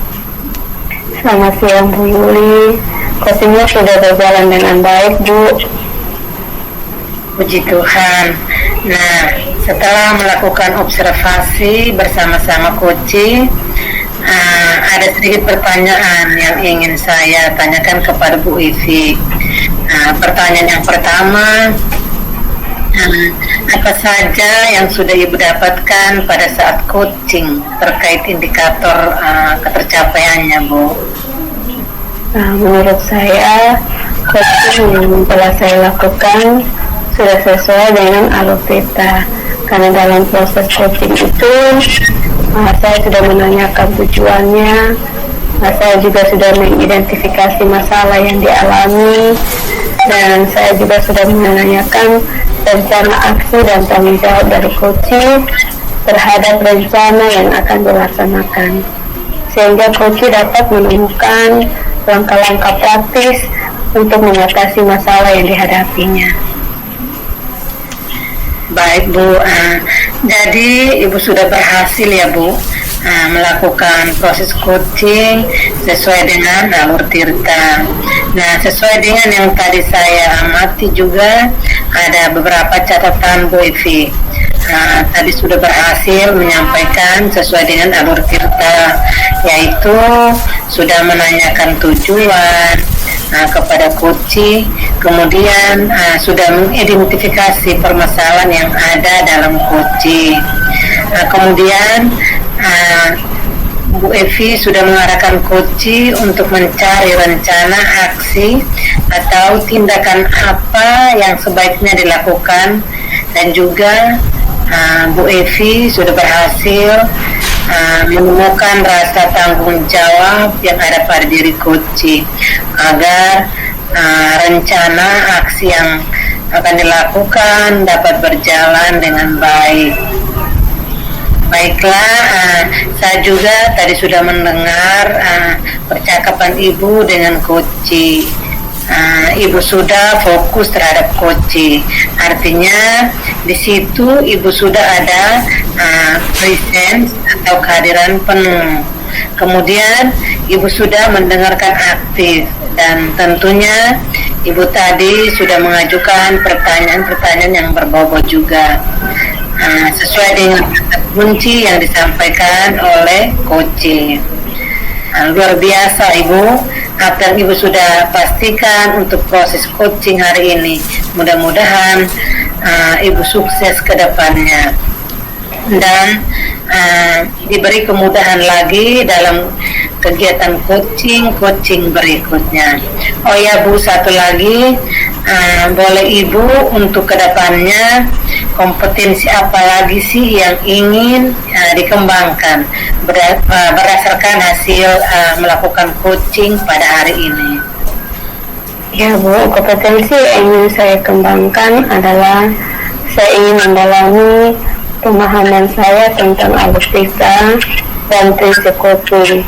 Selamat siang Bu Yuli. Coachingnya sudah berjalan dengan baik Bu. Puji Tuhan. Nah, setelah melakukan observasi bersama-sama coaching, ada sedikit pertanyaan yang ingin saya tanyakan kepada Bu Evi. Pertanyaan yang pertama, apa saja yang sudah Ibu dapatkan pada saat coaching terkait indikator ketercapaiannya, Bu? Nah, menurut saya coaching yang telah saya lakukan sudah sesuai dengan alur kita. Karena dalam proses coaching itu saya sudah menanyakan tujuannya, saya juga sudah mengidentifikasi masalah yang dialami, dan saya juga sudah menanyakan rencana aksi dan tanggung jawab dari coaching terhadap rencana yang akan dilaksanakan, sehingga coaching dapat menemukan langkah-langkah praktis untuk mengatasi masalah yang dihadapinya. Baik Bu, jadi Ibu sudah berhasil ya Bu melakukan proses coaching sesuai dengan alur Tirta. Nah, sesuai dengan yang tadi saya amati juga ada beberapa catatan Bu Evi. Tadi sudah berhasil menyampaikan sesuai dengan alur Tirta, yaitu sudah menanyakan tujuan kepada coaching, kemudian sudah mengidentifikasi permasalahan yang ada dalam coaching. Kemudian Bu Evi sudah mengarahkan coaching untuk mencari rencana aksi atau tindakan apa yang sebaiknya dilakukan, dan juga Bu Evi sudah berhasil menemukan rasa tanggung jawab yang ada pada diri coaching agar rencana aksi yang akan dilakukan dapat berjalan dengan baik. Baiklah, saya juga tadi sudah mendengar percakapan Ibu dengan coaching. Ibu sudah fokus terhadap coaching, artinya di situ Ibu sudah ada presence atau kehadiran penuh. Kemudian Ibu sudah mendengarkan aktif, dan tentunya Ibu tadi sudah mengajukan pertanyaan-pertanyaan yang berbobot juga sesuai dengan kata kunci yang disampaikan oleh coaching. Luar biasa Ibu, apa yang Ibu sudah pastikan untuk proses coaching hari ini. Mudah-mudahan Ibu sukses ke depannya dan diberi kemudahan lagi dalam kegiatan coaching berikutnya. Oh ya Bu, satu lagi, boleh Ibu untuk kedepannya kompetensi apa lagi sih yang ingin dikembangkan berdasarkan hasil melakukan coaching pada hari ini? Ya Bu, kompetensi yang ingin saya kembangkan adalah saya ingin mendalami pemahaman saya tentang alur Tirta dan prinsip coaching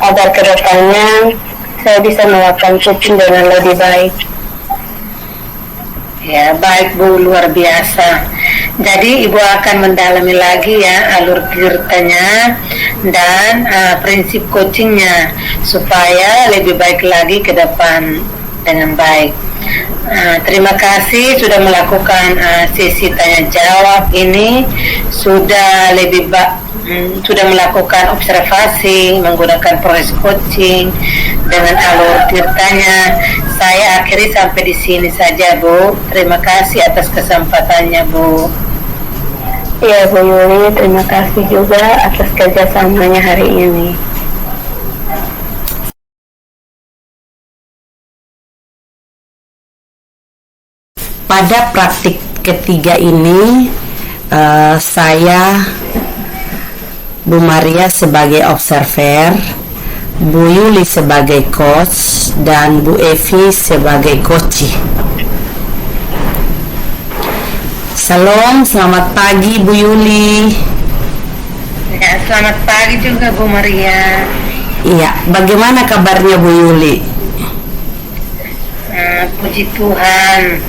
agar kedepannya saya bisa melakukan coaching dengan lebih baik. Ya, baik Bu, luar biasa. Jadi Ibu akan mendalami lagi ya alur Tirtanya dan prinsip coachingnya supaya lebih baik lagi ke depan dengan baik. Terima kasih sudah melakukan sesi tanya jawab ini, sudah sudah melakukan observasi menggunakan proses coaching dengan alur Tirtanya. Saya akhiri sampai di sini saja Bu. Terima kasih atas kesempatannya Bu. Ya Bu Yuli, terima kasih juga atas kerjasamanya hari ini. Pada praktik ketiga ini, saya Bu Maria sebagai observer, Bu Yuli sebagai coach, dan Bu Evi sebagai coach. Salam, selamat pagi Bu Yuli. Ya, selamat pagi juga Bu Maria. Iya, bagaimana kabarnya Bu Yuli? Puji Tuhan,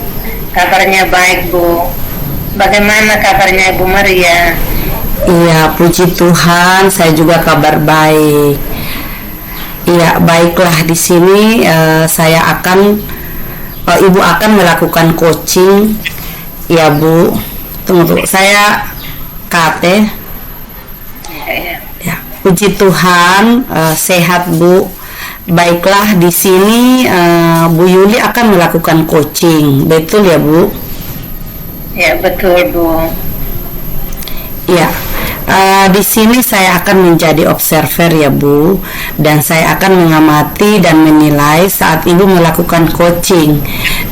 Kabarnya baik, Bu. Bagaimana kabarnya Ibu Maria? Iya, puji Tuhan, saya juga kabar baik. Iya, baiklah, di sini Ibu akan melakukan coaching. Ya, Bu. Tunggu, saya Kate. Ya, puji Tuhan, sehat, Bu. Baiklah, di sini Bu Yuli akan melakukan coaching. Betul ya, Bu? Ya, betul, Bu. Ya. Di sini saya akan menjadi observer ya, Bu, dan saya akan mengamati dan menilai saat Ibu melakukan coaching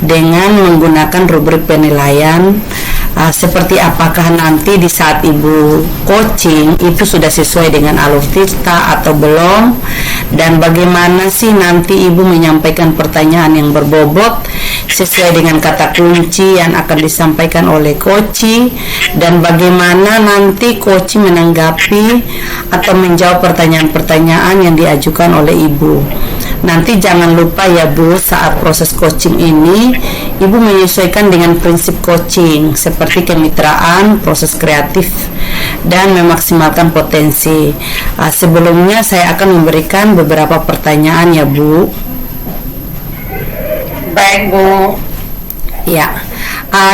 dengan menggunakan rubrik penilaian. Seperti apakah nanti di saat Ibu coaching itu sudah sesuai dengan alutista atau belum, dan bagaimana sih nanti Ibu menyampaikan pertanyaan yang berbobot sesuai dengan kata kunci yang akan disampaikan oleh coach, dan bagaimana nanti coach menanggapi atau menjawab pertanyaan-pertanyaan yang diajukan oleh Ibu. Nanti jangan lupa ya, Bu, saat proses coaching ini Ibu menyesuaikan dengan prinsip coaching seperti kemitraan, proses kreatif, dan memaksimalkan potensi. Sebelumnya saya akan memberikan beberapa pertanyaan ya, Bu. Baik, Bu. Ya,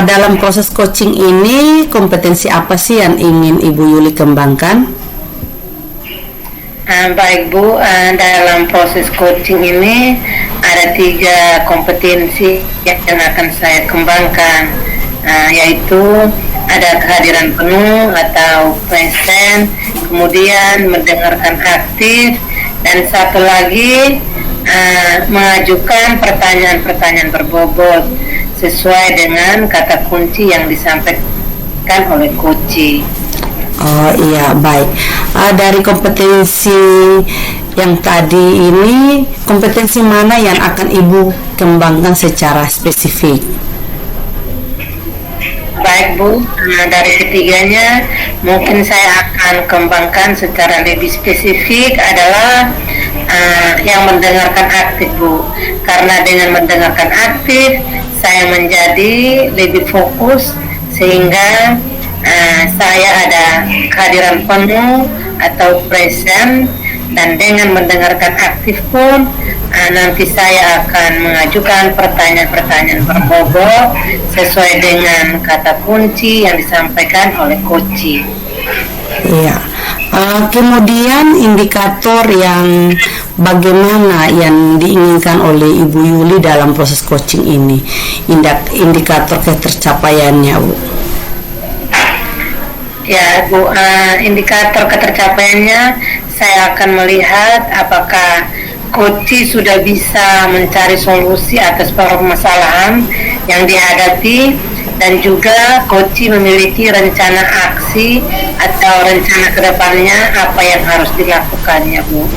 dalam proses coaching ini kompetensi apa sih yang ingin Ibu Yuli kembangkan? Baik, Bu, dalam proses coaching ini ada 3 kompetensi yang akan saya kembangkan, yaitu ada kehadiran penuh atau present, kemudian mendengarkan aktif, dan satu lagi mengajukan pertanyaan-pertanyaan berbobot sesuai dengan kata kunci yang disampaikan oleh coach. Oh iya, baik. Dari kompetensi yang tadi ini, kompetensi mana yang akan Ibu kembangkan secara spesifik? Baik, Bu, dari ketiganya mungkin saya akan kembangkan secara lebih spesifik adalah yang mendengarkan aktif, Bu. Karena dengan mendengarkan aktif saya menjadi lebih fokus sehingga saya ada kehadiran penuh atau present, dan dengan mendengarkan aktif pun nanti saya akan mengajukan pertanyaan-pertanyaan berbobot sesuai dengan kata kunci yang disampaikan oleh coach. Iya. Kemudian indikator yang bagaimana yang diinginkan oleh Ibu Yuli dalam proses coaching ini, indikator ketercapaiannya, Bu. Ya, Bu, indikator ketercapaiannya saya akan melihat apakah coach sudah bisa mencari solusi atas permasalahan yang dihadapi, dan juga coach memiliki rencana aksi atau rencana kedepannya apa yang harus dilakukannya, Bu.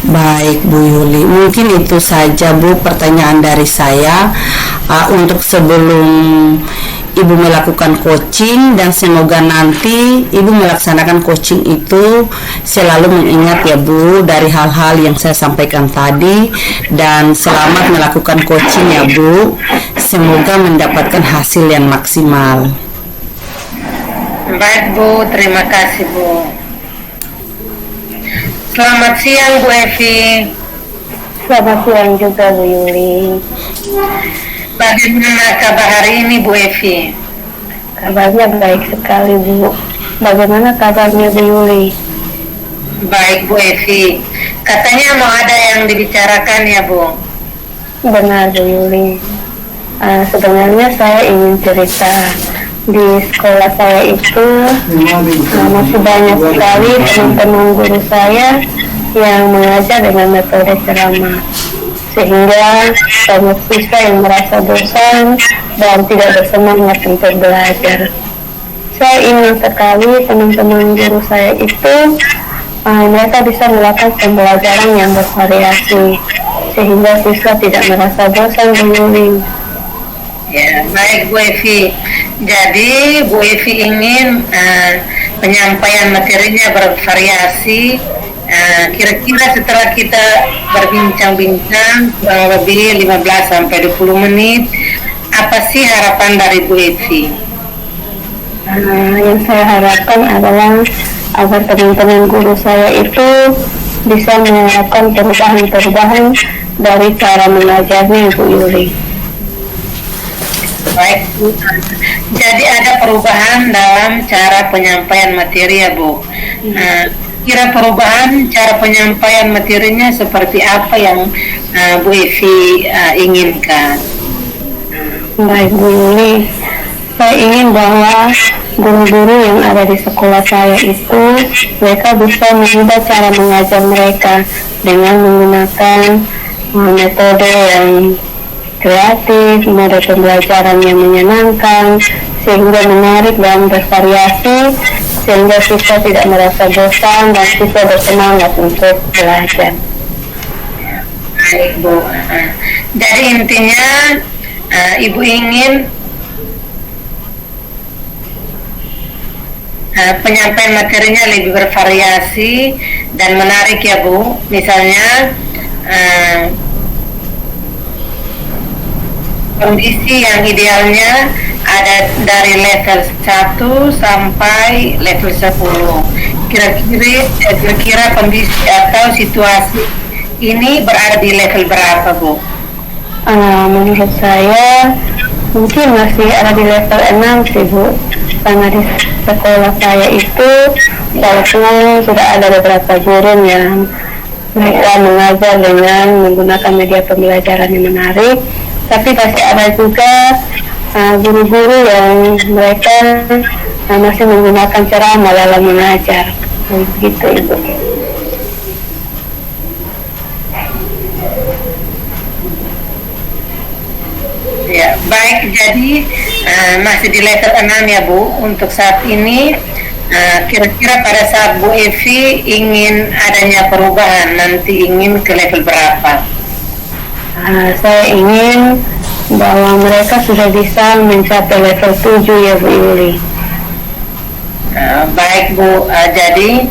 Baik, Bu Yuli, mungkin itu saja, Bu, pertanyaan dari saya. Untuk sebelum Ibu melakukan coaching, dan semoga nanti Ibu melaksanakan coaching itu selalu mengingat ya, Bu, dari hal-hal yang saya sampaikan tadi, dan selamat melakukan coaching ya, Bu. Semoga mendapatkan hasil yang maksimal. Baik, Bu, terima kasih, Bu. Selamat siang, Bu Evi. Selamat siang juga, Bu Yuli. Bagaimana kabar hari ini, Bu Evi? Kabarnya baik sekali, Bu. Bagaimana kabarnya, Bu Yuli? Baik, Bu Evi. Katanya mau ada yang dibicarakan ya, Bu? Benar, Bu Yuli. Sebenarnya saya ingin cerita. Di sekolah saya itu masih banyak sekali teman-teman guru saya yang mengajar dengan metode ceramah, sehingga banyak siswa yang merasa bosan dan tidak bersemangat untuk belajar. Saya ingin sekali teman-teman guru saya itu mereka bisa melakukan pembelajaran yang bervariasi sehingga siswa tidak merasa bosan, Bu Yuli. Ya, baik, Bu Evi. Jadi Bu Evi ingin penyampaian materinya bervariasi. Kira-kira setelah kita berbincang-bincang kurang lebih 15 sampai 20 menit, Apa sih harapan dari Bu Evi? Yang saya harapkan adalah agar teman-teman guru saya itu bisa melakukan perubahan-perubahan dari cara mengajarnya, Bu Yuli. Baik, Bu. Jadi ada perubahan dalam cara penyampaian materi ya, Bu. Kira perubahan cara penyampaian materinya seperti apa yang Bu Evi inginkan? Baik, Bu Yuli, saya ingin bahwa guru-guru yang ada di sekolah saya itu mereka bisa mengubah cara mengajar mereka dengan menggunakan metode yang kreatif, metode pembelajaran yang menyenangkan, sehingga menarik dan bervariasi, sehingga siswa tidak merasa bosan dan siswa bersemangat untuk belajar. Baik, Bu. Jadi intinya Ibu ingin penyampaian materinya lebih bervariasi dan menarik ya, Bu. Misalnya kondisi yang idealnya ada dari level 1 sampai level 10. Kira-kira kondisi atau situasi ini berada di level berapa, Bu? Menurut saya mungkin masih ada di level 6 sih, Bu. Karena di sekolah saya itu walaupun sudah ada beberapa guru yang mereka mengajar dengan menggunakan media pembelajaran yang menarik, tapi masih ada juga guru-guru yang mereka masih menggunakan ceramah dalam mengajar. Begitu, Ibu. Ya, baik. Jadi masih di level 6 ya, Bu. Untuk saat ini kira-kira pada saat Bu Evi ingin adanya perubahan, nanti ingin ke level berapa? Saya ingin bahwa mereka sudah bisa mencapai level 7 ya, Bu Yuli. Baik, Bu. Jadi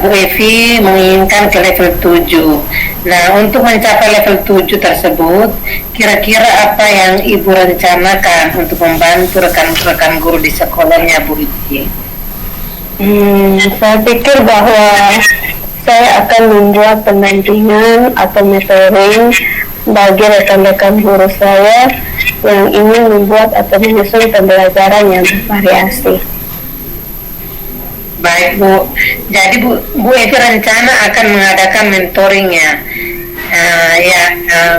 Bu Evi menginginkan ke level 7. Nah, untuk mencapai level 7 tersebut, kira-kira apa yang Ibu rencanakan untuk membantu rekan-rekan guru di sekolahnya, Bu Evi? Saya pikir bahwa saya akan membuat pendampingan atau mentoring bagi rekan-rekan guru saya yang ingin membuat atau menyusun pembelajaran yang bervariasi. Baik, Bu. Jadi Bu Evi rencana akan mengadakan mentoringnya,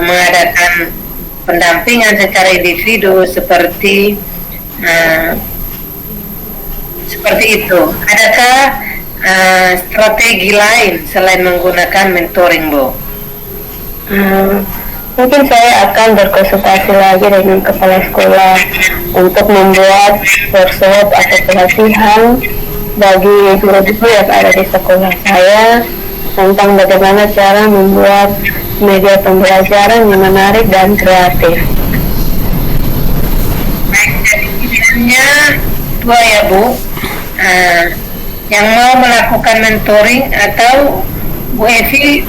mengadakan pendampingan secara individu seperti itu. Adakah strategi lain selain menggunakan mentoring, Bu? Mungkin saya akan berkonsultasi lagi dengan kepala sekolah untuk membuat workshop atau pelatihan bagi guru-guru yang ada di sekolah saya tentang bagaimana cara membuat media pembelajaran yang menarik dan kreatif. Baik, jadi pilihannya dua ya, Bu. Yang mau melakukan mentoring atau Bu Evi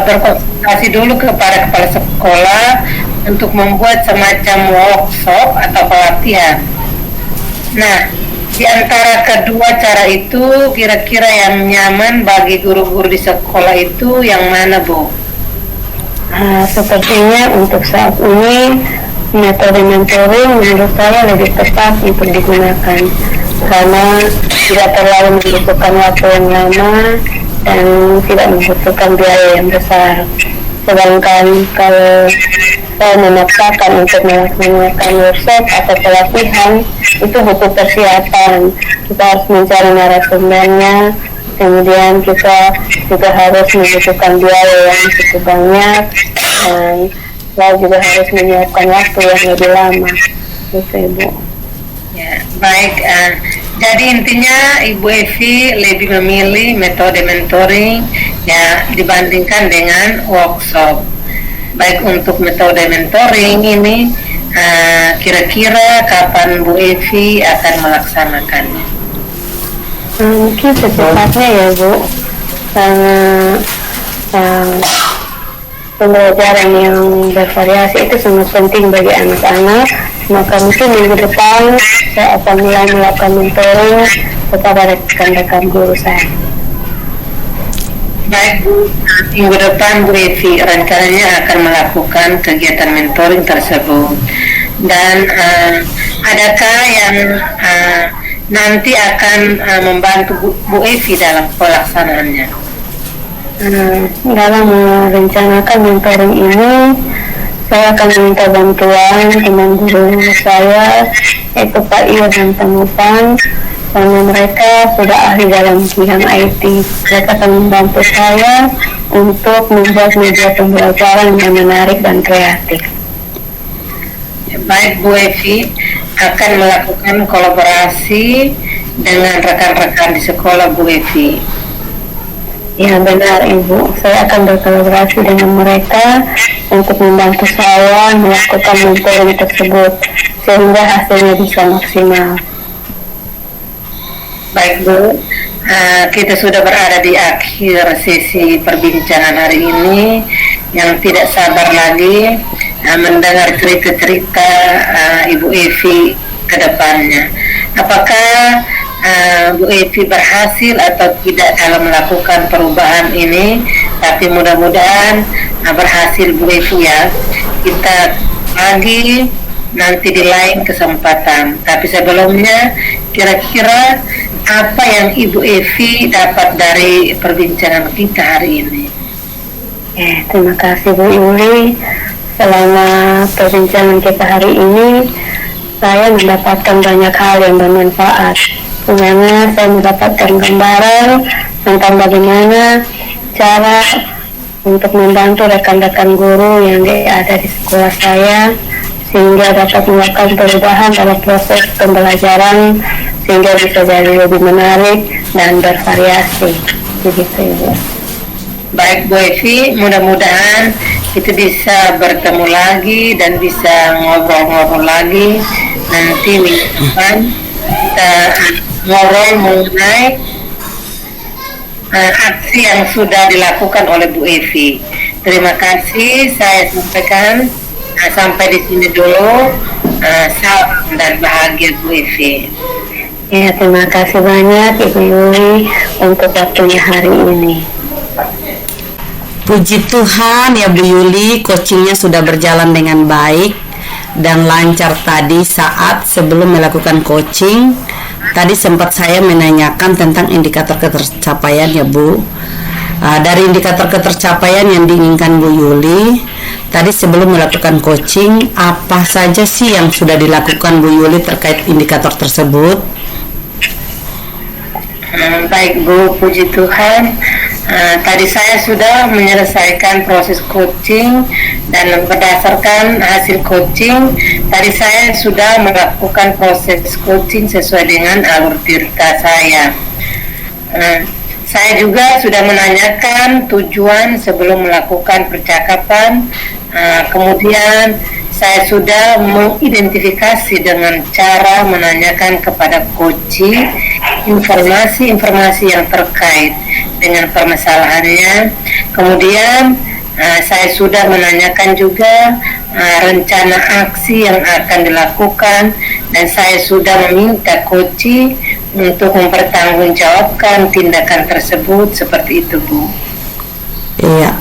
berkonsultasi dulu kepada kepala sekolah untuk membuat semacam workshop atau pelatihan. Nah, di antara kedua cara itu, kira-kira yang nyaman bagi guru-guru di sekolah itu yang mana, Bu? Sepertinya untuk saat ini metode mentoring menurut saya lebih tepat untuk digunakan karena tidak terlalu membutuhkan waktu yang lama dan tidak membutuhkan biaya yang besar. Sedangkan kalau saya memaksakan untuk melaksanakan workshop atau pelatihan, itu butuh persiapan. Kita harus mencari narasumbernya, kemudian kita juga harus membutuhkan biaya yang cukup banyak, dan saya juga harus menyiapkan waktu yang lebih lama. Gitu, Ibu. Ya, baik. Jadi intinya Ibu Evi lebih memilih metode mentoring ya dibandingkan dengan workshop. Baik, untuk metode mentoring ini kira-kira kapan Bu Evi akan melaksanakannya? Mungkin secepatnya ya, Bu. Karena pembelajaran yang bervariasi itu sangat penting bagi anak-anak. Maka mungkin minggu depan saya akan mulai melakukan mentoring kepada rekan-rekan guru saya. Baik, minggu depan Bu Evi rencananya akan melakukan kegiatan mentoring tersebut. Dan adakah yang nanti akan membantu Bu Evi dalam pelaksanaannya? Dalam merencanakan mentoring ini, saya akan meminta bantuan teman guru saya, yaitu Pak Ilham Tamupan, karena mereka sudah ahli dalam bidang IT. Mereka akan membantu saya untuk membuat media pembelajaran yang menarik dan kreatif. Baik, Bu Evi akan melakukan kolaborasi dengan rekan-rekan di sekolah Bu Evi. Ya benar Ibu, saya akan berkolaborasi dengan mereka untuk membantu saya melakukan mentoring tersebut sehingga hasilnya bisa maksimal. Baik Bu, kita sudah berada di akhir sesi perbincangan hari ini, yang tidak sabar lagi mendengar cerita-cerita Ibu Evi ke depannya. Apakah Bu Evi berhasil atau tidak dalam melakukan perubahan ini? Tapi mudah-mudahan berhasil Bu Evi ya. Kita lagi nanti di lain kesempatan. Tapi sebelumnya, kira-kira apa yang Ibu Evi dapat dari perbincangan kita hari ini? Terima kasih Bu Yuli. Selama perbincangan kita hari ini, saya mendapatkan banyak hal yang bermanfaat. Sebenarnya saya mendapatkan gambaran tentang bagaimana cara untuk membantu rekan-rekan guru yang ada di sekolah saya, sehingga dapat melakukan perubahan dalam proses pembelajaran sehingga bisa jadi lebih menarik dan bervariasi. Begitu Ibu. Baik Bu Evi, mudah-mudahan kita bisa bertemu lagi dan bisa ngobrol-ngobrol lagi nanti minggu depan. Kita ngobrol mengenai aksi yang sudah dilakukan oleh Bu Evi. Terima kasih, saya sampaikan sampai di sini dulu. Salam dan bahagia Bu Evi. Ya, terima kasih banyak Ibu Yuli untuk waktunya hari ini. Puji Tuhan ya Bu Yuli, coachingnya sudah berjalan dengan baik dan lancar. Tadi saat sebelum melakukan coaching, tadi sempat saya menanyakan tentang indikator ketercapaian ya Bu. Dari indikator ketercapaian yang diinginkan Bu Yuli, tadi sebelum melakukan coaching, apa saja sih yang sudah dilakukan Bu Yuli terkait indikator tersebut? Baik Bu, puji Tuhan. Tadi saya sudah menyelesaikan proses coaching dan berdasarkan hasil coaching, tadi saya sudah melakukan proses coaching sesuai dengan alur tirta saya. Saya juga sudah menanyakan tujuan sebelum melakukan percakapan. Kemudian saya sudah mengidentifikasi dengan cara menanyakan kepada coach informasi-informasi yang terkait dengan permasalahannya. Kemudian saya sudah menanyakan juga rencana aksi yang akan dilakukan, dan saya sudah meminta coach untuk mempertanggungjawabkan tindakan tersebut. Seperti itu Bu. Iya,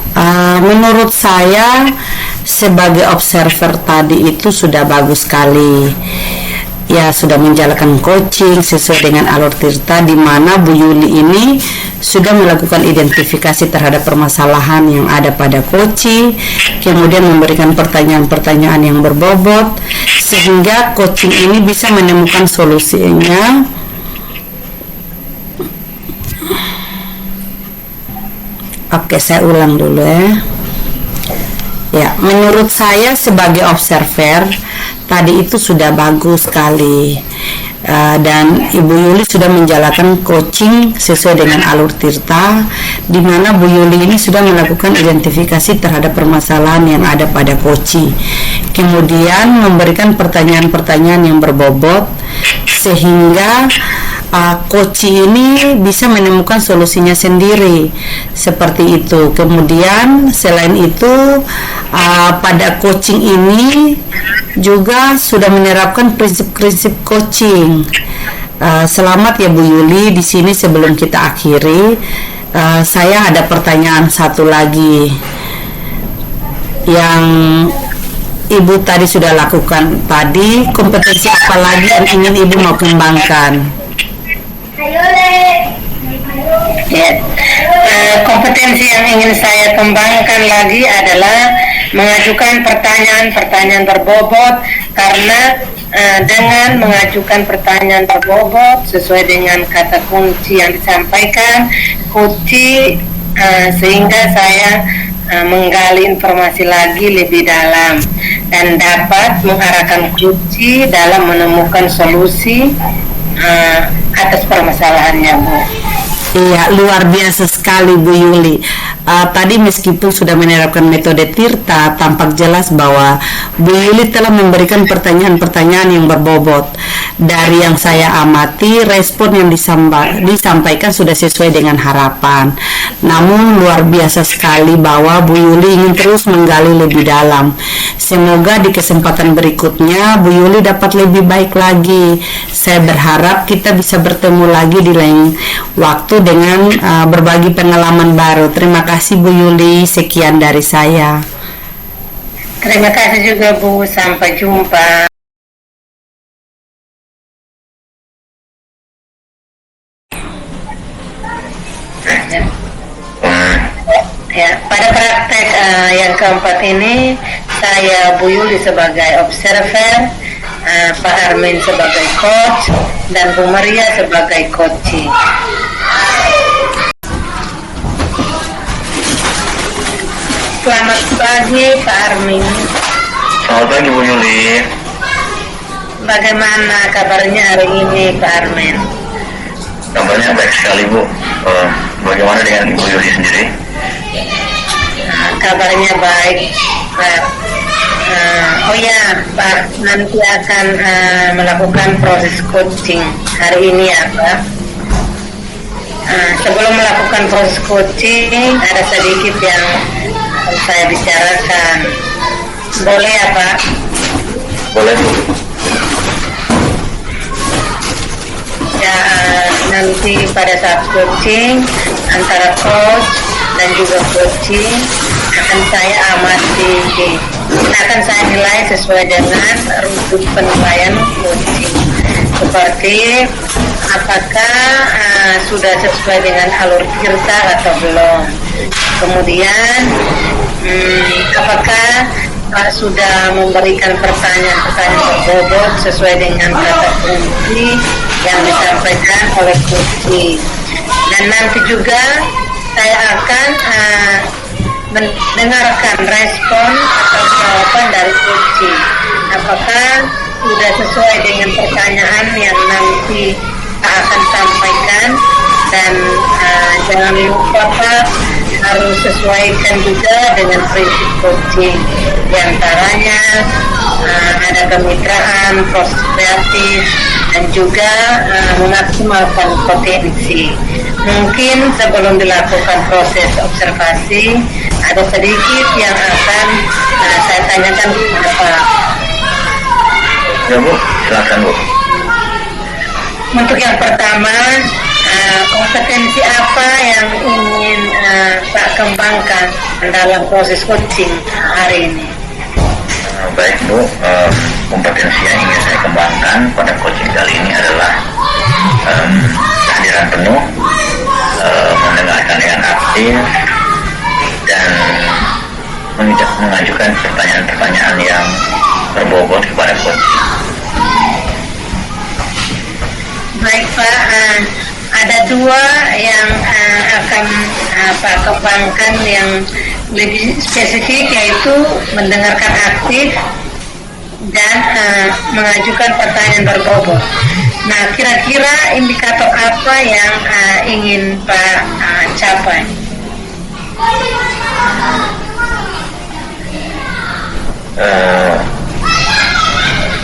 menurut saya sebagai observer tadi itu sudah bagus sekali. Ya, sudah menjalankan coaching sesuai dengan alur tirta, di mana Bu Yuli ini sudah melakukan identifikasi terhadap permasalahan yang ada pada coaching, kemudian memberikan pertanyaan-pertanyaan yang berbobot sehingga coaching ini bisa menemukan solusinya. Oke, saya ulang dulu ya. Ya, menurut saya sebagai observer tadi itu sudah bagus sekali, dan Ibu Yuli sudah menjalankan coaching sesuai dengan alur tirta, di mana Bu Yuli ini sudah melakukan identifikasi terhadap permasalahan yang ada pada coaching, kemudian memberikan pertanyaan-pertanyaan yang berbobot sehingga coach ini bisa menemukan solusinya sendiri, seperti itu. Kemudian selain itu pada coaching ini juga sudah menerapkan prinsip-prinsip coaching. Selamat ya Bu Yuli. Di sini sebelum kita akhiri, saya ada pertanyaan satu lagi yang Ibu tadi sudah lakukan. Tadi kompetensi apa lagi yang ingin Ibu mau kembangkan? Ya, kompetensi yang ingin saya kembangkan lagi adalah mengajukan pertanyaan-pertanyaan berbobot, karena dengan mengajukan pertanyaan berbobot sesuai dengan kata kunci yang disampaikan kunci, sehingga saya menggali informasi lagi lebih dalam dan dapat mengarahkan kunci dalam menemukan solusi atas permasalahannya, Bu. Iya, luar biasa sekali Bu Yuli. Tadi meskipun sudah menerapkan metode Tirta, tampak jelas bahwa Bu Yuli telah memberikan pertanyaan-pertanyaan yang berbobot. Dari yang saya amati, respon yang disampaikan sudah sesuai dengan harapan. Namun luar biasa sekali bahwa Bu Yuli ingin terus menggali lebih dalam. Semoga di kesempatan berikutnya Bu Yuli dapat lebih baik lagi. Saya berharap kita bisa bertemu lagi di lain waktu dengan berbagi pengalaman baru. Terima kasih Bu Yuli. Sekian dari saya. Terima kasih juga Bu. Sampai jumpa. Ya, pada praktek yang keempat ini, saya Bu Yuli sebagai observer, Pak Armin sebagai coach, dan Bu Maria sebagai coaching. Selamat pagi Pak Armin. Selamat pagi Bu Yuli. Bagaimana kabarnya hari ini Pak Armin? Kabarnya baik sekali Bu. Bagaimana dengan Ibu Yuli sendiri? Kabarnya baik Pak. Oh ya Pak, nanti akan melakukan proses coaching hari ini ya Pak. Sebelum melakukan proses coaching, ada sedikit yang saya bicarakan. Boleh ya Pak? Boleh Bu. Ya, nanti pada saat coaching antara coach dan juga coaching akan saya amati, akan saya nilai sesuai dengan rumput penilaian coaching, seperti apakah sudah sesuai dengan alur Tirta atau belum, kemudian apakah sudah memberikan pertanyaan-pertanyaan berbobot sesuai dengan kata kunci yang disampaikan oleh kunci. Dan nanti juga saya akan mendengarkan respon atau jawaban dari kunci, apakah sudah sesuai dengan pertanyaan yang nanti akan sampaikan. Dan jangan lupa Pak, harus sesuaikan juga dengan prinsip coaching. Di antaranya ada kemitraan, proses kreatif, dan juga memaksimalkan potensi. Mungkin sebelum dilakukan proses observasi, ada sedikit yang akan saya tanyakan kepada Pak. Ya Bu, silakan Bu. Untuk yang pertama, kompetensi apa yang ingin Pak kembangkan dalam proses coaching hari ini? Baik Bu, kompetensi yang ingin saya kembangkan pada coaching kali ini adalah kehadiran penuh, mendengarkan dengan aktif, dan mengajukan pertanyaan-pertanyaan yang berbobot kepada coach. Baik Pak, ada dua yang akan Pak kembangkan yang lebih spesifik, yaitu mendengarkan aktif dan mengajukan pertanyaan berbobot. Nah, kira-kira indikator apa yang ingin Pak capai?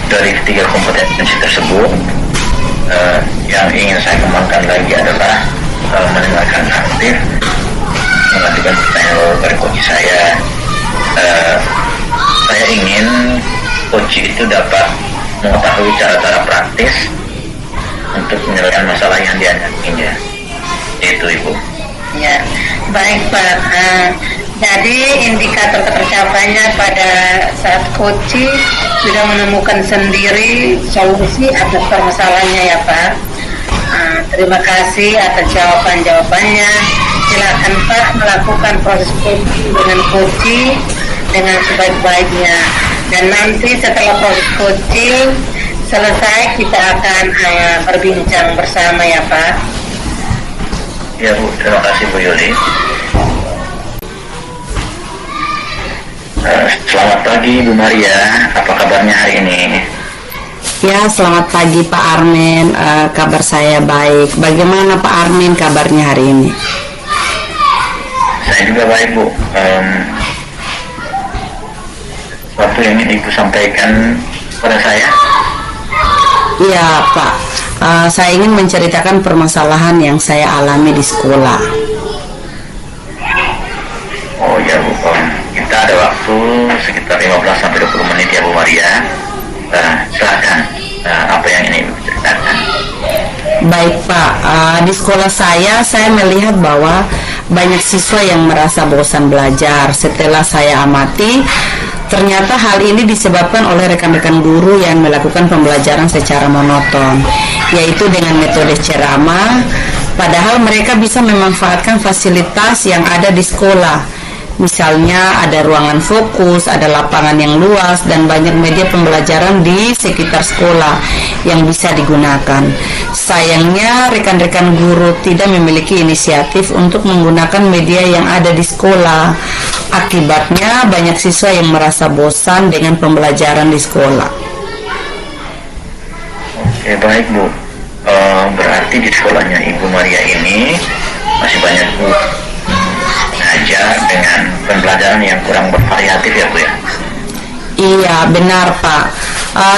Dari ketiga kompetensi tersebut, yang ingin saya kembangkan lagi adalah mendengarkan aktif, mengajukan pertanyaan kepada coach saya. Saya ingin coach itu dapat mengetahui cara-cara praktis untuk menyelesaikan masalah yang dihadapinya. Itu Ibu. Ya, baik Pak. Jadi indikator tercapainya pada saat coach sudah menemukan sendiri solusi atas permasalahannya ya Pak. Terima kasih atas jawabannya. Silakan Pak melakukan proses coaching dengan coach dengan sebaik-baiknya. Dan nanti setelah proses coaching selesai kita akan berbincang bersama ya Pak. Ya Bu, terima kasih Bu Yuli. Selamat pagi Bu Maria, apa kabarnya hari ini? Ya, selamat pagi Pak Armin. Kabar saya baik. Bagaimana Pak Armin kabarnya hari ini? Saya juga baik Bu. Waktu yang ingin Ibu sampaikan pada saya? Iya Pak, saya ingin menceritakan permasalahan yang saya alami di sekolah. Oh ya Bu, kita ada waktu sekitar 15-20 menit ya Bu Maria. Silakan, apa yang ingin Ibu ceritakan? Baik Pak, di sekolah saya melihat bahwa banyak siswa yang merasa bosan belajar. Setelah saya amati, ternyata hal ini disebabkan oleh rekan-rekan guru yang melakukan pembelajaran secara monoton, yaitu dengan metode ceramah, padahal mereka bisa memanfaatkan fasilitas yang ada di sekolah. Misalnya ada ruangan fokus, ada lapangan yang luas, dan banyak media pembelajaran di sekitar sekolah yang bisa digunakan. Sayangnya rekan-rekan guru tidak memiliki inisiatif untuk menggunakan media yang ada di sekolah. Akibatnya banyak siswa yang merasa bosan dengan pembelajaran di sekolah. Oke, baik Bu. Berarti di sekolahnya Ibu Maria ini masih banyak Bu mengajar dengan pembelajaran yang kurang bervariatif ya Bu ya? Iya benar Pak.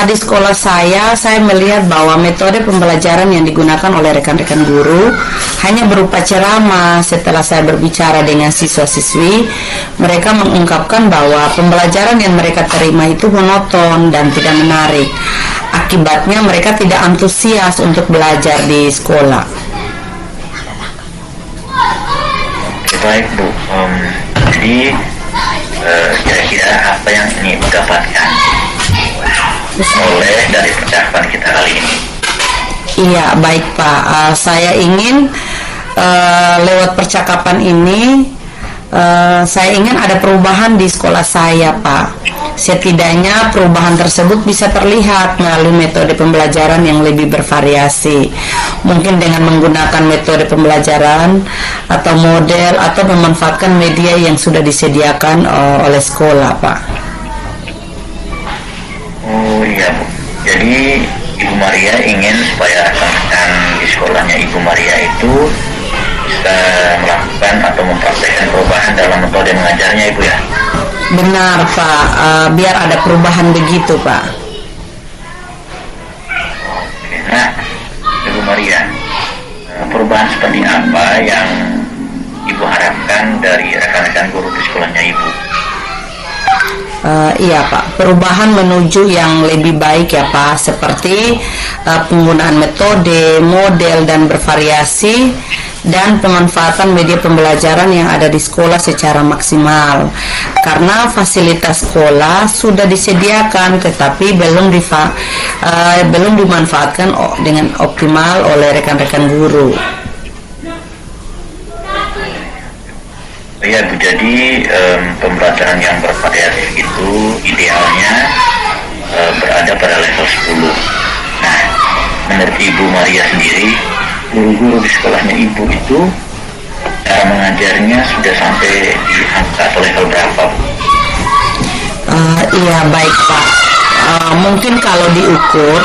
Di sekolah saya melihat bahwa metode pembelajaran yang digunakan oleh rekan-rekan guru hanya berupa ceramah. Setelah saya berbicara dengan siswa-siswi, mereka mengungkapkan bahwa pembelajaran yang mereka terima itu monoton dan tidak menarik. Akibatnya mereka tidak antusias untuk belajar di sekolah. Oke, baik Bu. Jadi kira-kira apa yang ingin Ibu dapatkan oleh dari percakapan kita kali ini? Iya baik Pak, saya ingin lewat percakapan ini saya ingin ada perubahan di sekolah saya Pak. Setidaknya perubahan tersebut bisa terlihat melalui metode pembelajaran yang lebih bervariasi, mungkin dengan menggunakan metode pembelajaran atau model atau memanfaatkan media yang sudah disediakan oleh sekolah Pak. Oh iya Bu, jadi Ibu Maria ingin supaya rekan-rekan di sekolahnya Ibu Maria itu bisa melakukan atau mempraktekkan perubahan dalam metode mengajarnya Ibu ya? Benar Pak, biar ada perubahan begitu Pak. Oke, nah Ibu Maria, perubahan seperti apa yang Ibu harapkan dari rekan-rekan guru di sekolahnya Ibu? Iya Pak, perubahan menuju yang lebih baik ya Pak, seperti penggunaan metode, model dan bervariasi, dan pemanfaatan media pembelajaran yang ada di sekolah secara maksimal. Karena fasilitas sekolah sudah disediakan tetapi belum dimanfaatkan dengan optimal oleh rekan-rekan guru. Ya Bu, jadi pembelajaran yang bervariatif itu idealnya berada pada level 10. Nah, menurut Ibu Maria sendiri, guru-guru di sekolahnya Ibu itu cara mengajarnya sudah sampai di angka atau level berapa Bu? Iya baik Pak, mungkin kalau diukur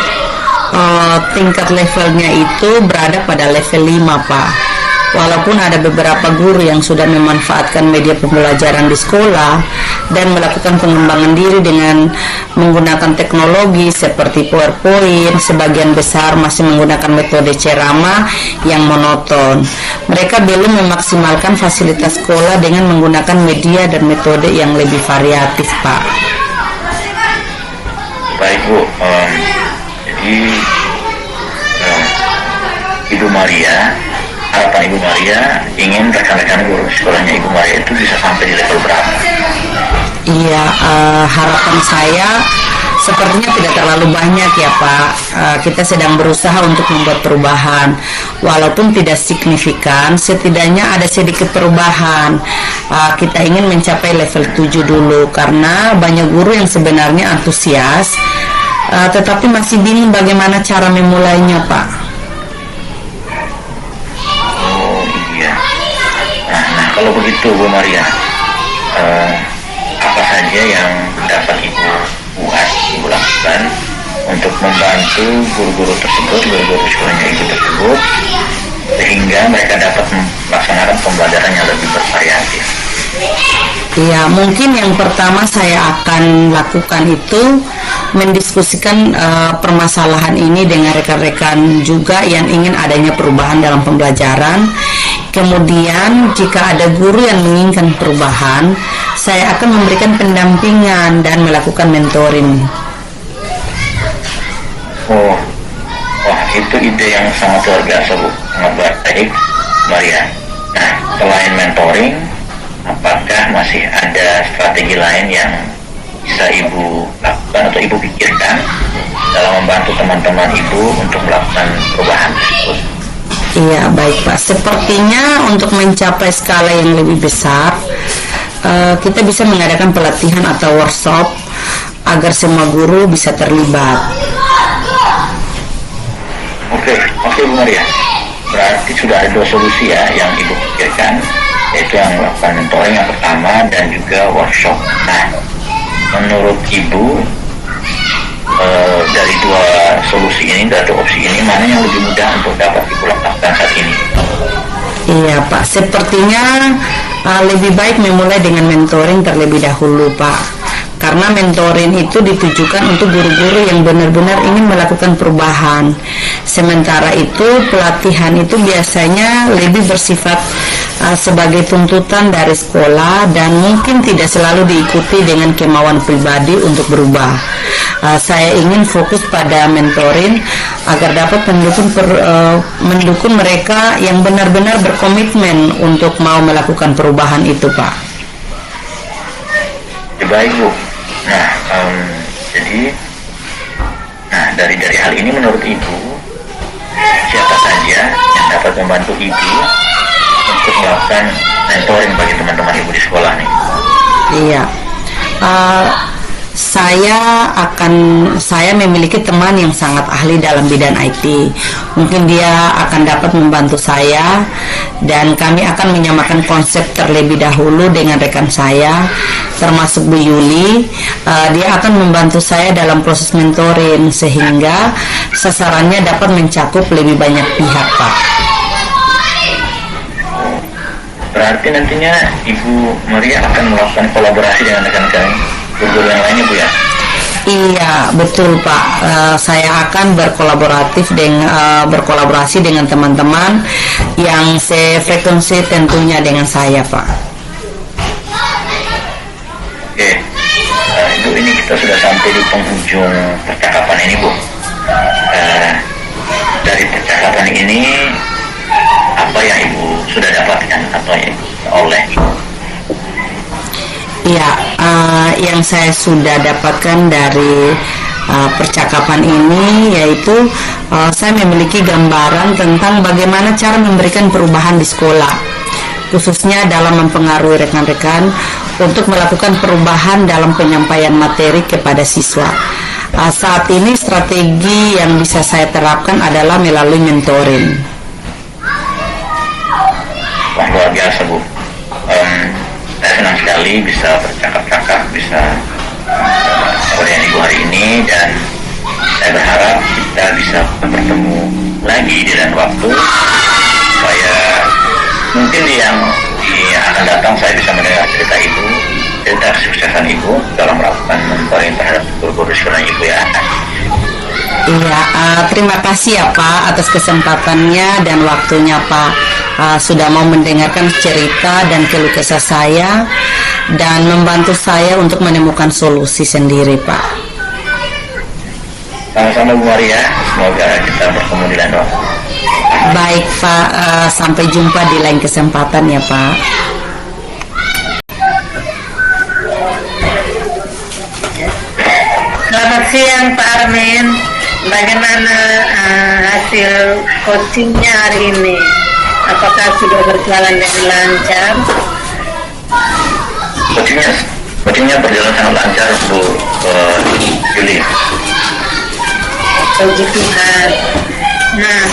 tingkat levelnya itu berada pada level 5 Pak. Walaupun ada beberapa guru yang sudah memanfaatkan media pembelajaran di sekolah, dan melakukan pengembangan diri dengan menggunakan teknologi seperti PowerPoint. Sebagian besar masih menggunakan metode ceramah yang monoton. Mereka belum memaksimalkan fasilitas sekolah dengan menggunakan media dan metode yang lebih variatif, Pak. Baik Bu, jadi Ibu Maria, harapan Ibu Maria ingin rekan-rekan guru sekolahnya Ibu Maria itu bisa sampai di level berapa? Iya, harapan saya sepertinya tidak terlalu banyak ya Pak. Kita sedang berusaha untuk membuat perubahan, walaupun tidak signifikan, setidaknya ada sedikit perubahan. Kita ingin mencapai level 7 dulu, karena banyak guru yang sebenarnya antusias, tetapi masih bingung bagaimana cara memulainya Pak. Oh iya. Nah kalau begitu Bu Maria, apa saja yang dapat Ibu buat, Ibu lakukan untuk membantu guru-guru tersebut, guru-guru sekolahnya Ibu tersebut, sehingga mereka dapat melaksanakan pembelajaran yang lebih bervariatif? Ya, mungkin yang pertama saya akan lakukan itu mendiskusikan permasalahan ini dengan rekan-rekan juga yang ingin adanya perubahan dalam pembelajaran. Kemudian jika ada guru yang menginginkan perubahan, saya akan memberikan pendampingan dan melakukan mentoring. Oh, wah itu ide yang sangat luar biasa Bu, sangat baik Maria. Nah, selain mentoring, apakah masih ada strategi lain yang bisa Ibu lakukan atau Ibu pikirkan dalam membantu teman-teman Ibu untuk melakukan perubahan tersebut? Iya, baik Pak. Sepertinya untuk mencapai skala yang lebih besar, kita bisa mengadakan pelatihan atau workshop agar semua guru bisa terlibat. Oke Bu Maria. Berarti sudah ada 2 solusi ya yang Ibu pikirkan, yaitu yang melakukan mentoring yang pertama dan juga workshop. Nah, menurut Ibu, dari 2 solusi ini, dari 2 opsi ini, mana yang lebih mudah untuk dapat Ibu lakukan saat ini? Iya Pak, sepertinya lebih baik memulai dengan mentoring terlebih dahulu Pak. Karena mentoring itu ditujukan untuk guru-guru yang benar-benar ingin melakukan perubahan. Sementara itu pelatihan itu biasanya lebih bersifat sebagai tuntutan dari sekolah dan mungkin tidak selalu diikuti dengan kemauan pribadi untuk berubah. Saya ingin fokus pada mentoring agar dapat mendukung mereka yang benar-benar berkomitmen untuk mau melakukan perubahan itu Pak. Baik Bu. Nah, jadi dari hal ini menurut Ibu, siapa saja yang dapat membantu Ibu untuk melakukan mentoring bagi teman-teman Ibu di sekolah nih? Iya, saya memiliki teman yang sangat ahli dalam bidang IT. Mungkin dia akan dapat membantu saya, dan kami akan menyamakan konsep terlebih dahulu dengan rekan saya, termasuk Bu Yuli. Dia akan membantu saya dalam proses mentoring sehingga sasarannya dapat mencakup lebih banyak pihak Pak. Berarti nantinya Ibu Maria akan melakukan kolaborasi dengan rekan-rekan guru yang lainnya Bu ya? Iya, betul Pak. Saya akan berkolaborasi dengan teman-teman yang sefrekuensi tentunya dengan saya Pak. Oke, Ibu, ini kita sudah sampai di penghujung percakapan ini Bu. Dari percakapan ini, apa yang Ibu sudah dapatkan atau yang oleh Ibu? Ya, yang saya sudah dapatkan dari percakapan ini yaitu saya memiliki gambaran tentang bagaimana cara memberikan perubahan di sekolah, khususnya dalam mempengaruhi rekan-rekan untuk melakukan perubahan dalam penyampaian materi kepada siswa. Saat ini strategi yang bisa saya terapkan adalah melalui mentoring. Wah, luar biasa Bu. Saya senang sekali bisa bercakap-cakap, bisa dengan Ibu hari ini, dan saya berharap kita bisa bertemu lagi di lain waktu supaya mungkin yang akan datang saya bisa mendengar cerita Ibu cerita kesuksesan Ibu dalam melakukan monitoring terhadap guru-guru sekolah Ibu ya. Iya, terima kasih ya Pak atas kesempatannya dan waktunya Pak, sudah mau mendengarkan cerita dan keluh kesah saya dan membantu saya untuk menemukan solusi sendiri Pak. Sama-sama Bu Maria, semoga kita bertemu di lain waktu. Baik Pak, sampai jumpa di lain kesempatan ya Pak. Selamat siang Pak Armin. Bagaimana hasil coachingnya hari ini? Apakah sudah berjalan dengan lancar? Coachingnya berjalan sangat lancar Bu Yuli. Puji Tuhan. Nah,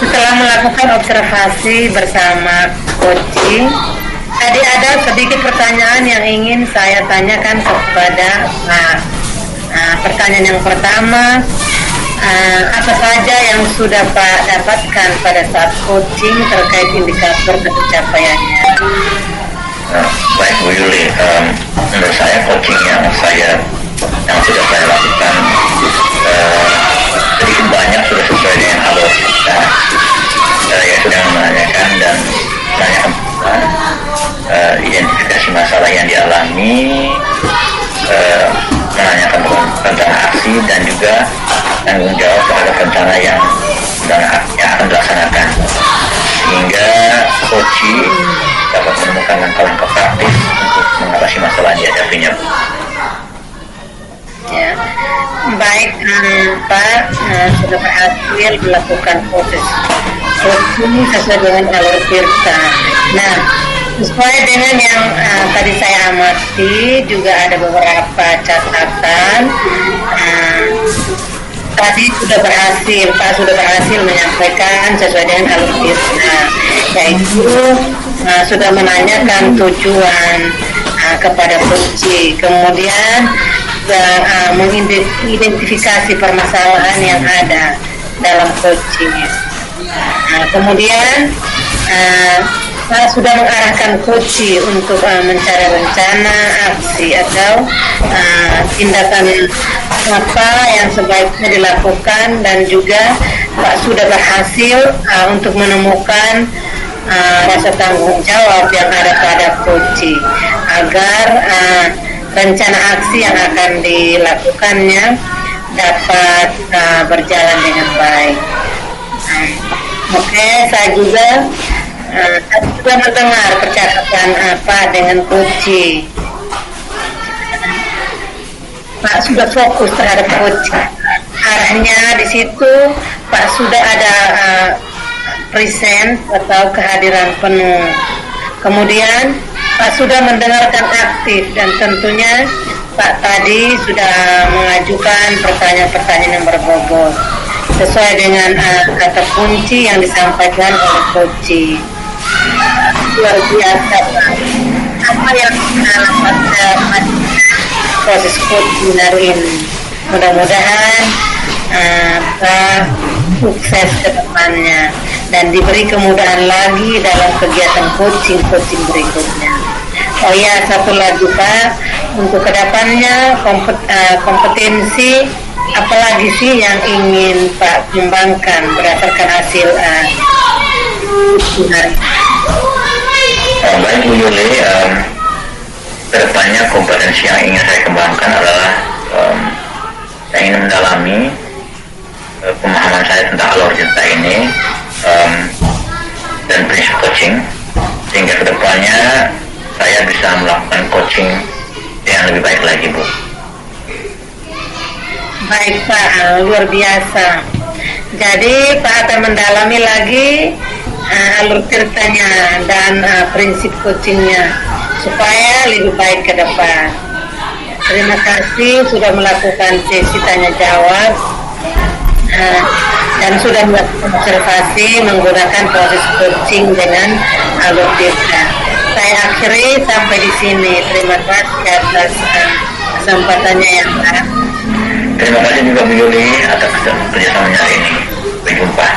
setelah melakukan observasi bersama coaching, tadi ada sedikit pertanyaan yang ingin saya tanyakan kepada Pak. Pertanyaan yang pertama, apa saja yang sudah Pak dapatkan pada saat coaching terkait indikator pencapaiannya? Baik Bu Yuli, menurut saya coaching yang sudah saya lakukan sedikit banyak sudah sesuai dengan alur kita. Saya sudah menanyakan dan menanyakan identifikasi masalah yang dialami, menanyakan rencana aksi dan juga tanggung jawab terhadap rencana yang akan dilaksanakan, sehingga coaching dapat menemukan langkah-langkah praktis untuk mengatasi masalah yang dihadapinya. Ya, baik Pak, sudah berhasil dilakukan proses coaching sesuai dengan alur Tirta. Nah, sesuai dengan yang tadi saya amati, juga ada beberapa catatan. Tadi Pak sudah berhasil menyampaikan sesuai dengan alur Tirta, yaitu sudah menanyakan tujuan kepada coaching, kemudian mengidentifikasi permasalahan yang ada dalam coaching. Kemudian saya sudah mengarahkan coaching untuk mencari rencana aksi atau tindakan apa yang sebaiknya dilakukan, dan juga Pak sudah berhasil untuk menemukan rasa tanggung jawab yang ada pada coaching agar rencana aksi yang akan dilakukannya dapat berjalan dengan baik. Oke, saya juga mendengar percakapan apa dengan coaching. Pak sudah fokus terhadap coaching. Arahnya di situ Pak sudah ada present atau kehadiran penuh. Kemudian Pak sudah mendengarkan aktif, dan tentunya Pak tadi sudah mengajukan pertanyaan-pertanyaan yang berbobot sesuai dengan kata kunci yang disampaikan oleh coaching. Luar biasa Pak. Apa yang kita lakukan pada proses coaching hari ini? Mudah-mudahan Pak sukses ke depannya dan diberi kemudahan lagi dalam kegiatan coaching berikutnya. Oh ya, satu lagi Pak, untuk kedepannya kompetensi apalagi sih yang ingin Pak kembangkan berdasarkan hasil Baik Bu Yuli, kedepannya kompetensi yang ingin saya kembangkan adalah saya ingin mendalami pemahaman saya tentang alur cerita ini dan prinsip coaching, sehingga kedepannya saya bisa melakukan coaching yang lebih baik lagi Bu. Baik Pak, luar biasa. Jadi Pak akan mendalami lagi alur ceritanya dan prinsip coachingnya supaya lebih baik ke depan. Terima kasih sudah melakukan sesi tanya jawab dan sudah melakukan observasi menggunakan proses coaching dengan alur cerita. Saya akhiri sampai di sini. Terima kasih atas kesempatannya yang baik. Terima kasih juga Bu Yuli atas kerjasamanya hari ini. Sampai jumpa.